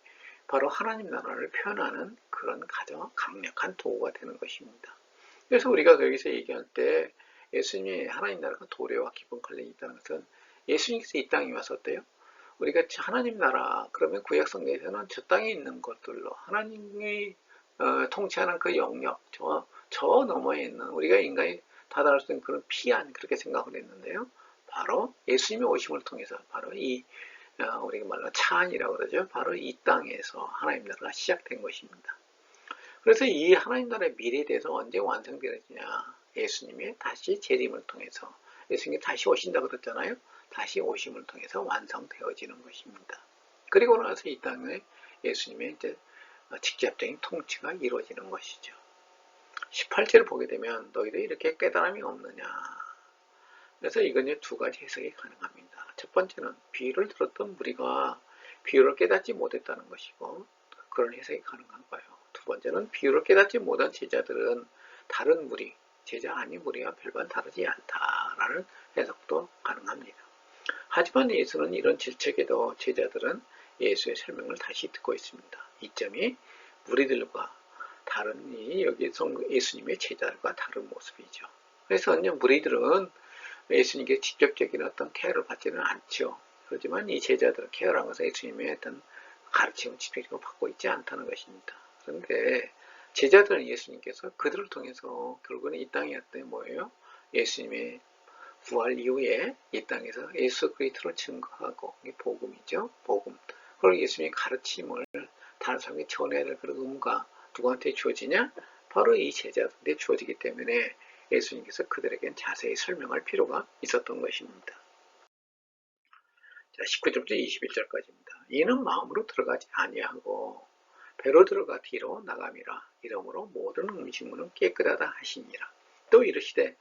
바로 하나님 나라를 표현하는 그런 가장 강력한 도구가 되는 것입니다. 그래서 우리가 여기서 얘기할 때 예수님이 하나님 나라가 도래와 기본 관련이 있다는 것은 예수님께서 이 땅에 와서 어때요? 우리가 하나님 나라 그러면 구약 성경에서는 저 땅에 있는 것들로 하나님이 통치하는 그 영역 저 너머에 있는 우리가 인간이 다다를 수 있는 그런 피안 그렇게 생각을 했는데요. 바로 예수님의 오심을 통해서 바로 이 우리가 말로 차안이라고 그러죠. 바로 이 땅에서 하나님 나라가 시작된 것입니다. 그래서 이 하나님 나라의 미래에 대해서 언제 완성되느냐? 예수님의 다시 재림을 통해서 예수님이 다시 오신다고 그랬잖아요. 다시 오심을 통해서 완성되어지는 것입니다. 그리고 나서 이 땅에 예수님의 이제 직접적인 통치가 이루어지는 것이죠. 18절을 보게 되면 너희들 이렇게 깨달음이 없느냐. 그래서 이건 두 가지 해석이 가능합니다. 첫 번째는 비유를 들었던 무리가 비유를 깨닫지 못했다는 것이고 그런 해석이 가능한 거예요. 두 번째는 비유를 깨닫지 못한 제자들은 다른 무리, 제자 아닌 무리와 별반 다르지 않다라는 해석도 가능합니다. 하지만 예수는 이런 질책에도 제자들은 예수의 설명을 다시 듣고 있습니다. 이점이 무리들과 다른 여기 예수님의 제자들과 다른 모습이죠. 그래서 무리들은 예수님께 직접적인 어떤 케어를 받지는 않죠. 그렇지만 이 제자들은 케어라는 것은 예수님의 어떤 가르침을 직접적으로 받고 있지 않다는 것입니다. 그런데 제자들은 예수님께서 그들을 통해서 결국은 이 땅에 어떤 뭐예요? 예수님의 부활 이후에 이 땅에서 예수 그리스도를 증거하고 이 복음이죠. 복음. 그리고 예수님의 가르침을 다른 사람에게 전해야 될 그런 의무가 누구한테 주어지냐? 바로 이 제자들한테 주어지기 때문에 예수님께서 그들에겐 자세히 설명할 필요가 있었던 것입니다. 자, 19절부터 21절까지입니다. 이는 마음으로 들어가지 아니하고 배로 들어가 뒤로 나감이라. 이러므로 모든 음식물은 깨끗하다 하시니라. 또 이르시되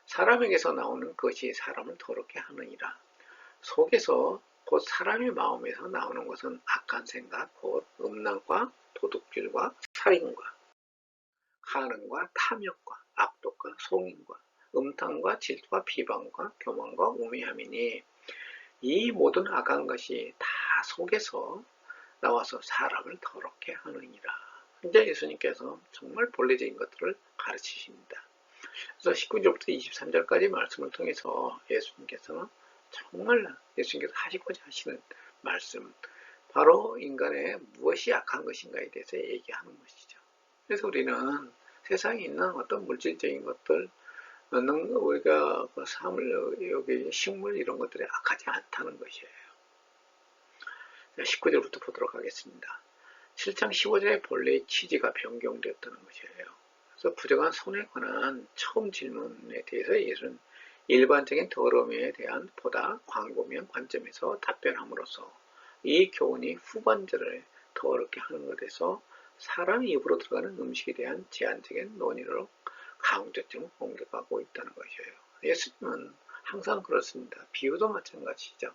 사람에게서 나오는 것이 사람을 더럽게 하느니라. 속에서 곧 사람의 마음에서 나오는 것은 악한 생각, 곧 음란과 도둑질과 살인과 간음과 탐욕과 악독과 송인과 음탕과 질투와 비방과 교만과 우매함이니 이 모든 악한 것이 다 속에서 나와서 사람을 더럽게 하느니라. 이제 예수님께서 정말 본래적인 것들을 가르치십니다. 그래서 19절부터 23절까지 말씀을 통해서 예수님께서는 정말 예수님께서 하시고자 하시는 말씀, 바로 인간의 무엇이 악한 것인가에 대해서 얘기하는 것이죠. 그래서 우리는 세상에 있는 어떤 물질적인 것들, 우리가 사물, 여기 식물 이런 것들이 악하지 않다는 것이에요. 19절부터 보도록 하겠습니다. 7장 15절의 본래의 취지가 변경되었다는 것이에요. 그래서 부정한 손에 관한 처음 질문에 대해서 예수는 일반적인 더러움에 대한 보다 광범위한 관점에서 답변함으로써 이 교훈이 후반절을 더럽게 하는 것에서 사람 입으로 들어가는 음식에 대한 제한적인 논의로 강조점을 공격하고 있다는 것이에요. 예수님은 항상 그렇습니다. 비유도 마찬가지죠.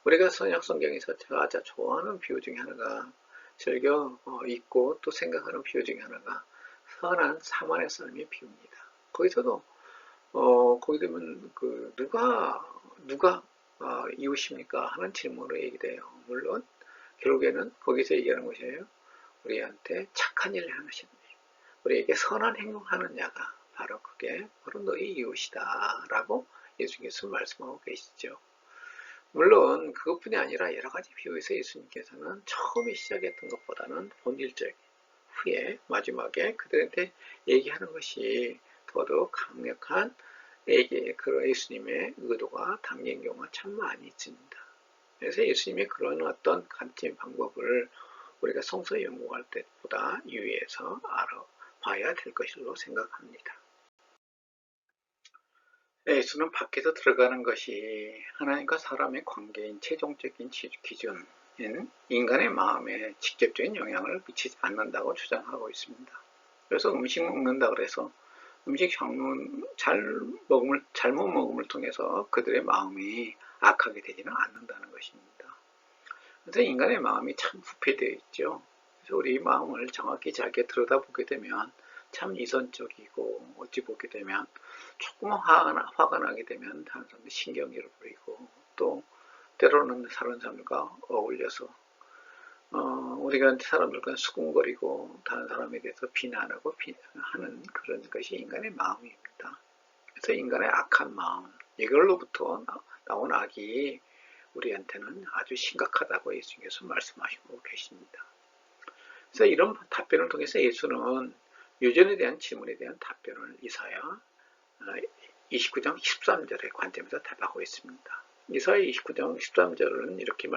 우리가 선약 성경에서 가장 좋아하는 비유 중에 하나가 즐겨 읽고 또 생각하는 비유 중에 하나가 선한 사마리아 사람의 비유입니다. 거기서도 거기 되면 누가 이웃입니까 하는 질문으로 얘기돼요. 물론 결국에는 거기서 얘기하는 것이에요. 우리한테 착한 일을 하시는 우리에게 선한 행동하는 자가 바로 너희 이웃이다 라고 예수님께서 말씀하고 계시죠. 물론 그것뿐이 아니라 여러 가지 비유에서 예수님께서는 처음에 시작했던 것보다는 본질적 후에 마지막에 그들한테 얘기하는 것이 더더욱 강력한 그 예수님의 의도가 담긴 경우가 참 많이 있습니다. 그래서 예수님의 그런 어떤 가르침 방법을 우리가 성서 연구할 때보다 유의해서 알아봐야 될 것으로 생각합니다. 예수는 밖에서 들어가는 것이 하나님과 사람의 관계인 최종적인 기준인 인간의 마음에 직접적인 영향을 미치지 않는다고 주장하고 있습니다. 그래서 음식 먹는다 그래서 음식 잘못 먹음을 통해서 그들의 마음이 악하게 되지는 않는다는 것입니다. 그래서 인간의 마음이 참 부패되어 있죠. 그래서 우리 마음을 정확히 잘 들여다보게 되면 참 이선적이고, 어찌 보게 되면 조금만 화가 나게 되면 다른 사람들 신경질을 부리고, 또 때로는 다른 사람들과 어울려서 우리가 사람들과 수군거리고 다른 사람에 대해서 비난하고 하는 그런 것이 인간의 마음입니다. 그래서 인간의 악한 마음, 이걸로부터 나온 악이 우리한테는 아주 심각하다고 예수님께서 말씀하시고 계십니다. 그래서 이런 답변을 통해서 예수는 유전에 대한 질문에 대한 답변을 이사야 29장 13절의 관점에서 답하고 있습니다. 이사야 29장 13절은 이렇게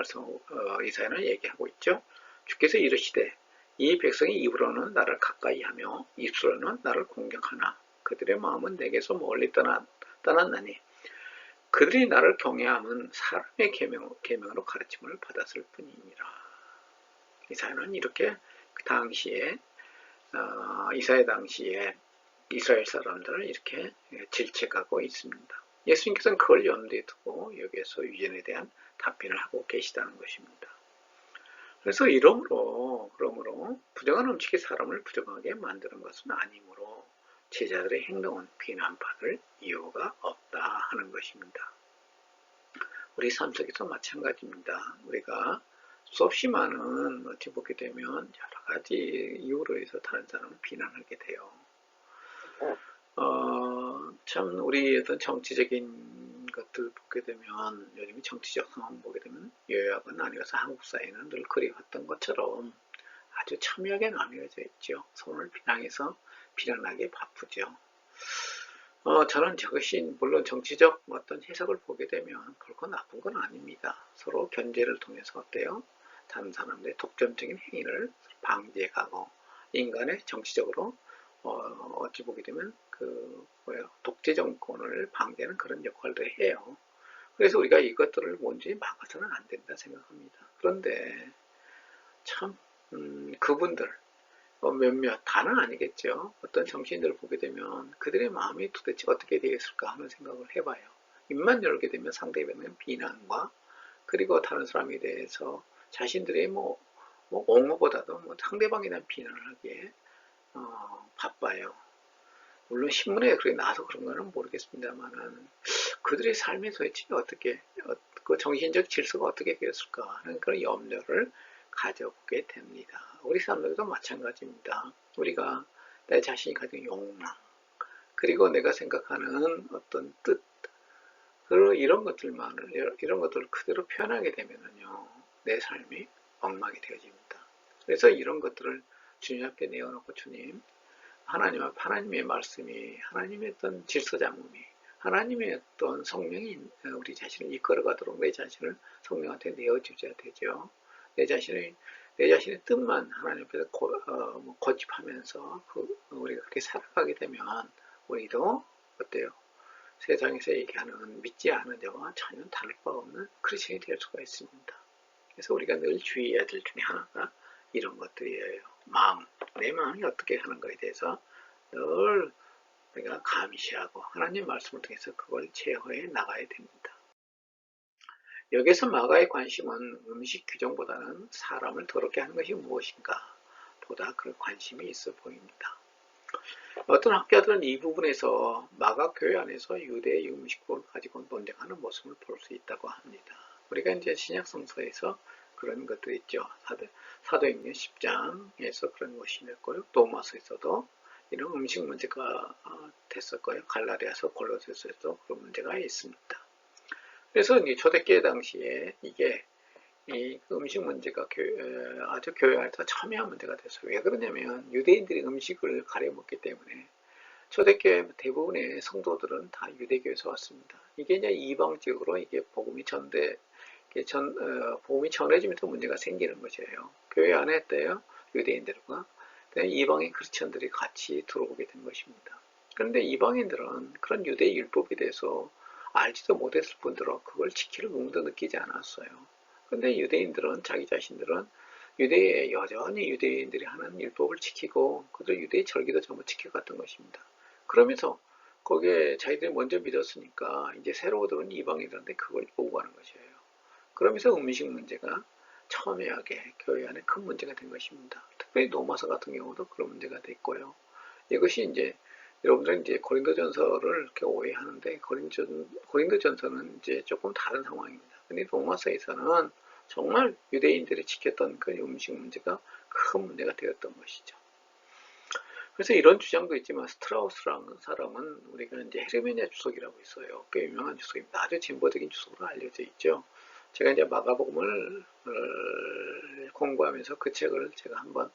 이사야는 얘기하고 있죠. 주께서 이르시되 이 백성이 입으로는 나를 가까이하며 입술로는 나를 공격하나 그들의 마음은 내게서 멀리 떠났나니 그들이 나를 경외함은 사람의 계명으로 가르침을 받았을 뿐이니라. 이사야는 이렇게 그 당시에 이사야 당시에 이스라엘 사람들을 이렇게 질책하고 있습니다. 예수님께서는 그걸 염두에 두고 여기에서 유전에 대한 답변을 하고 계시다는 것입니다. 그래서 그러므로 부정한 음식이 사람을 부정하게 만드는 것은 아니므로 제자들의 행동은 비난받을 이유가 없다 하는 것입니다. 우리 삶 속에서 마찬가지입니다. 우리가 수없이 많은 어찌 보게 되면 여러 가지 이유로 해서 다른 사람을 비난하게 돼요. 참 우리 어떤 정치적인 것들 보게 되면 요즘 정치적 상황 보게 되면 여야가 나뉘어서 한국 사회는 늘 그리웠던 것처럼 아주 첨예하게 나뉘어져 있죠. 서로를 비난하기 바쁘죠. 저는 저것이 물론 정치적 어떤 해석을 보게 되면 결코 나쁜 건 아닙니다. 서로 견제를 통해서 어때요? 다른 사람들의 독점적인 행위를 방지해가고 인간의 정치적으로 어찌 보게 되면 독재 정권을 방지하는 그런 역할도 해요. 그래서 우리가 이것들을 온전히 막아서는 안 된다 생각합니다. 그런데 참 그분들 몇몇 다는 아니겠죠. 어떤 정치인들을 보게 되면 그들의 마음이 도대체 어떻게 되어 있을까 하는 생각을 해봐요. 입만 열게 되면 상대방의 비난과 그리고 다른 사람에 대해서 자신들의 옹호보다도 상대방에 대한 비난을 하기에 바빠요. 물론 신문에 그렇게 나와서 그런 거는 모르겠습니다만은 그들의 삶이 도대체 어떻게 그 정신적 질서가 어떻게 되었을까 하는 그런 염려를 가져보게 됩니다. 우리 삶에도 마찬가지입니다. 우리가 내 자신이 가진 욕망 그리고 내가 생각하는 어떤 뜻 이런 것들을 그대로 표현하게 되면은요 내 삶이 엉망이 되어집니다. 그래서 이런 것들을 주님 앞에 내어놓고 주님 하나님의 말씀이 하나님의 어떤 질서장음이 하나님의 어떤 성령이 우리 자신을 이끌어가도록 내 자신을 성령한테 내어주셔야 되죠. 내 자신의 뜻만 하나님 앞에서 고집하면서 우리가 그렇게 살아가게 되면 우리도 어때요? 세상에서 얘기하는 믿지 않은 자와 전혀 다를 바 없는 크리스천이 될 수가 있습니다. 그래서 우리가 늘 주의해야 될 중에 하나가 이런 것들이에요. 내 마음이 어떻게 하는가에 대해서 늘 우리가 감시하고 하나님 말씀을 통해서 그걸 제어해 나가야 됩니다. 여기서 마가의 관심은 음식 규정보다는 사람을 더럽게 하는 것이 무엇인가 보다 그 관심이 있어 보입니다. 어떤 학자들은 이 부분에서 마가 교회 안에서 유대의 음식법을 가지고 논쟁하는 모습을 볼 수 있다고 합니다. 우리가 이제 신약 성서에서 그런 것들이 있죠. 사도행전 10장에서 그런 것이 있고요. 로마서에서도 이런 음식 문제가 됐었고요. 갈라디아서 골로새서에도 그런 문제가 있습니다. 그래서 초대교회 당시에 이게 이 음식 문제가 아주 교회 안에서 첨예한 문제가 됐어요. 왜 그러냐면 유대인들이 음식을 가려 먹기 때문에 초대교회 대부분의 성도들은 다 유대교에서 왔습니다. 이게 이제 이방 지역으로 이게 복음이 복음이 전해지면서 문제가 생기는 것이에요. 교회 안에 때요 유대인들과 이방의 크리스천들이 같이 들어오게 된 것입니다. 그런데 이방인들은 그런 유대 율법에 대해서 알지도 못했을 뿐더러 그걸 지키는 의무도 느끼지 않았어요. 그런데 유대인들은 자기 자신들은 여전히 유대인들이 하는 율법을 지키고 그들 유대의 절기도 전부 지켜갔던 것입니다. 그러면서 거기에 자기들이 먼저 믿었으니까 이제 새로 들어온 이방인들한테 그걸 보고 가는 것이에요. 그러면서 음식 문제가 첨예하게 교회 안에 큰 문제가 된 것입니다. 특별히 로마서 같은 경우도 그런 문제가 됐고요. 이것이 이제 여러분들은 이제 고린도전서를 이렇게 오해하는데 고린도전서는 이제 조금 다른 상황입니다. 근데 로마서에서는 정말 유대인들이 지켰던 그 음식 문제가 큰 문제가 되었던 것이죠. 그래서 이런 주장도 있지만 스트라우스라는 사람은 우리가 이제 헤르메니아 주석이라고 있어요. 꽤 유명한 주석입니다. 아주 진보적인 주석으로 알려져 있죠. 제가 이제 마가복음을 공부하면서 그 책을 제가 한번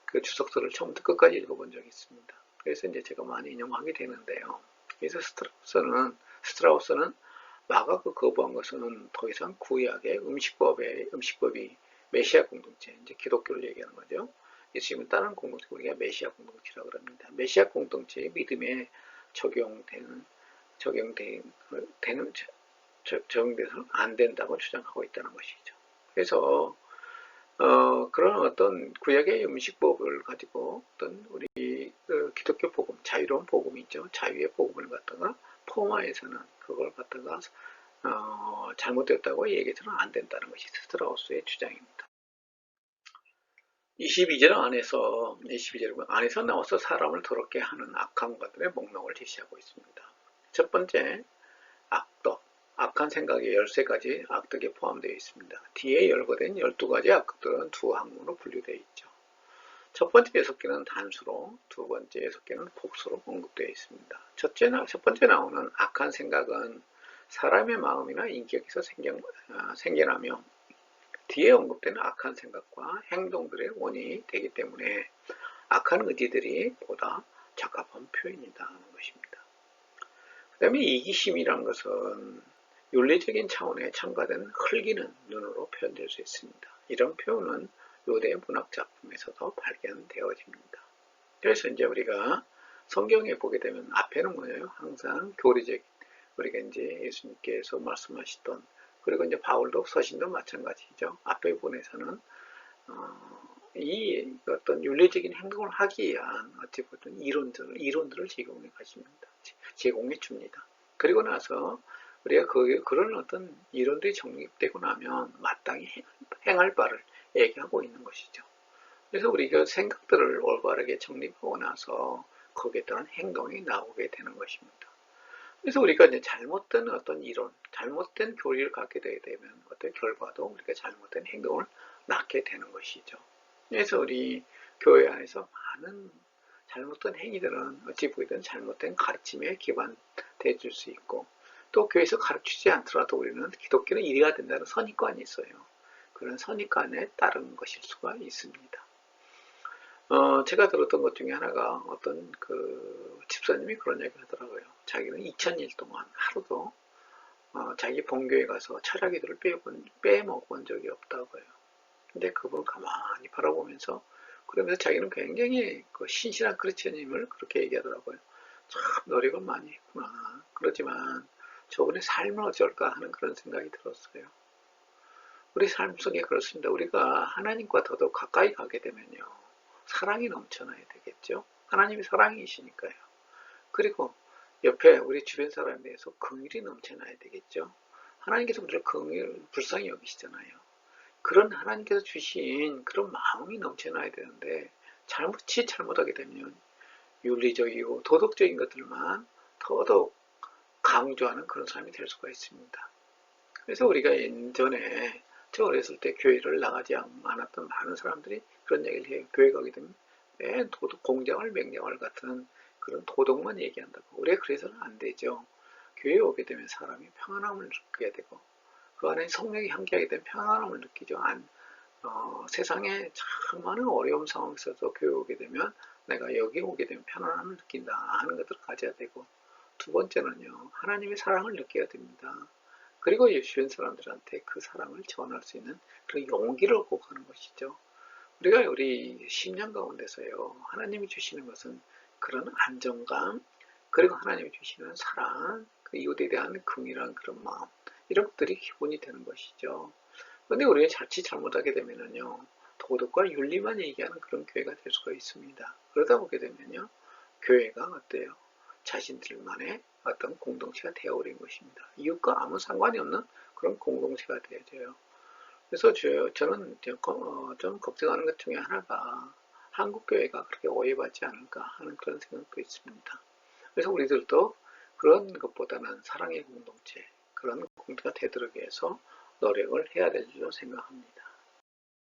그 주석서를 처음부터 끝까지 읽어본 적이 있습니다. 그래서 이제 제가 많이 인용하게 되는데요. 그래서 스트라우스는 마가가 거부한 것은 더 이상 구약의 음식법이 메시아 공동체, 이제 기독교를 얘기하는 거죠. 예수님을 따르는 공동체 우리가 메시아 공동체라고 합니다. 메시아 공동체의 믿음에 적용돼서는 안 된다고 주장하고 있다는 것이죠. 그래서 그런 어떤 구약의 음식법을 가지고 어떤 우리 기독교 복음, 자유로운 복음이 있죠. 자유의 복음을 갖다가 포마에서는 그걸 갖다가 잘못됐다고 얘기해서는 안 된다는 것이 스트라우스의 주장입니다. 22절 안에서 나와서 사람을 더럽게 하는 악한 것들의 목록을 제시하고 있습니다. 첫 번째, 악덕, 악한 생각의 13가지 악덕에 포함되어 있습니다. 뒤에 열거된 12가지 악덕들은 두 항목으로 분류되어 있죠. 첫 번째 6개는 단수로, 두 번째 6개는 복수로 언급되어 있습니다. 첫 번째 나오는 악한 생각은 사람의 마음이나 인격에서 생겨나며 뒤에 언급되는 악한 생각과 행동들의 원인이 되기 때문에 악한 의지들이 보다 적합한 표현이다 하는 것입니다. 그 다음에 이기심이란 것은 윤리적인 차원에 첨가된 흘기는 눈으로 표현될 수 있습니다. 이런 표현은 요대 문학 작품에서도 발견되어집니다. 그래서 이제 우리가 성경에 보게 되면 앞에는 뭐예요? 항상 교리적 우리가 이제 예수님께서 말씀하시던 그리고 이제 바울도 서신도 마찬가지죠. 앞에 부분에서는 이 어떤 윤리적인 행동을 하기 위한 어찌 보든 이론들을 제공해 줍니다. 그리고 나서 우리가 그런 어떤 이론들이 정립되고 나면 마땅히 행할 바를 얘기하고 있는 것이죠. 그래서 우리가 생각들을 올바르게 정립하고 나서 거기에 따른 행동이 나오게 되는 것입니다. 그래서 우리가 이제 잘못된 어떤 이론, 잘못된 교리를 갖게 되게 되면 어떤 결과도 우리가 잘못된 행동을 낳게 되는 것이죠. 그래서 우리 교회 안에서 많은 잘못된 행위들은 어찌 보이든 잘못된 가르침에 기반돼 줄 수 있고, 또 교회에서 가르치지 않더라도 우리는 기독교는 이래야 된다는 선입관이 있어요. 그런 선입관에 따른 것일 수가 있습니다. 제가 들었던 것 중에 하나가 어떤 그 집사님이 그런 얘기 하더라고요. 자기는 2000일 동안 하루도 자기 본교에 가서 철야기도를 빼먹은 적이 없다고요. 근데 그걸 가만히 바라보면서, 그러면서 자기는 굉장히 그 신실한 크리스천임을 그렇게 얘기하더라고요. 참 노력을 많이 했구나. 그렇지만 저분의 삶은 어쩔까 하는 그런 생각이 들었어요. 우리 삶 속에 그렇습니다. 우리가 하나님과 더더욱 가까이 가게 되면요, 사랑이 넘쳐나야 되겠죠. 하나님이 사랑이시니까요. 그리고 옆에 우리 주변 사람에 대해서 긍휼이 넘쳐나야 되겠죠. 하나님께서 우리를 불쌍히 여기시잖아요. 그런 하나님께서 주신 그런 마음이 넘쳐나야 되는데, 잘못하게 되면 윤리적이고 도덕적인 것들만 더더욱 강조하는 그런 삶이 될 수가 있습니다. 그래서 우리가 예전에 저 어렸을 때 교회를 나가지 않았던 많은 사람들이 그런 얘기를 해요. 교회 가게 되면 맨 도덕, 공장을 맹장을 같은 그런 도덕만 얘기한다고. 우리가 그래서는 안 되죠. 교회에 오게 되면 사람이 평안함을 느끼게 되고, 그 안에 성령이 함께하게 되면 평안함을 느끼죠. 세상에 참 많은 어려운 상황에서도 교회 오게 되면 내가 여기 오게 되면 편안함을 느낀다 하는 것들을 가져야 되고, 두 번째는요, 하나님의 사랑을 느껴야 됩니다. 그리고 주변 사람들한테 그 사랑을 전할 수 있는 그런 용기를 얻고 가는 것이죠. 우리가 우리 10년 가운데서요, 하나님이 주시는 것은 그런 안정감, 그리고 하나님이 주시는 사랑, 그 이웃에 대한 긍휼한 그런 마음, 이런 것들이 기본이 되는 것이죠. 그런데 우리가 자칫 잘못하게 되면요, 도덕과 윤리만 얘기하는 그런 교회가 될 수가 있습니다. 그러다 보게 되면요, 교회가 어때요? 자신들만의 어떤 공동체가 되어버린 것입니다. 이웃과 아무 상관이 없는 그런 공동체가 되어져요. 그래서 저는 좀 걱정하는 것 중에 하나가 한국 교회가 그렇게 오해받지 않을까 하는 그런 생각도 있습니다. 그래서 우리들도 그런 것보다는 사랑의 공동체, 그런 공동체가 되도록 해서 노력을 해야 될 줄로 생각합니다.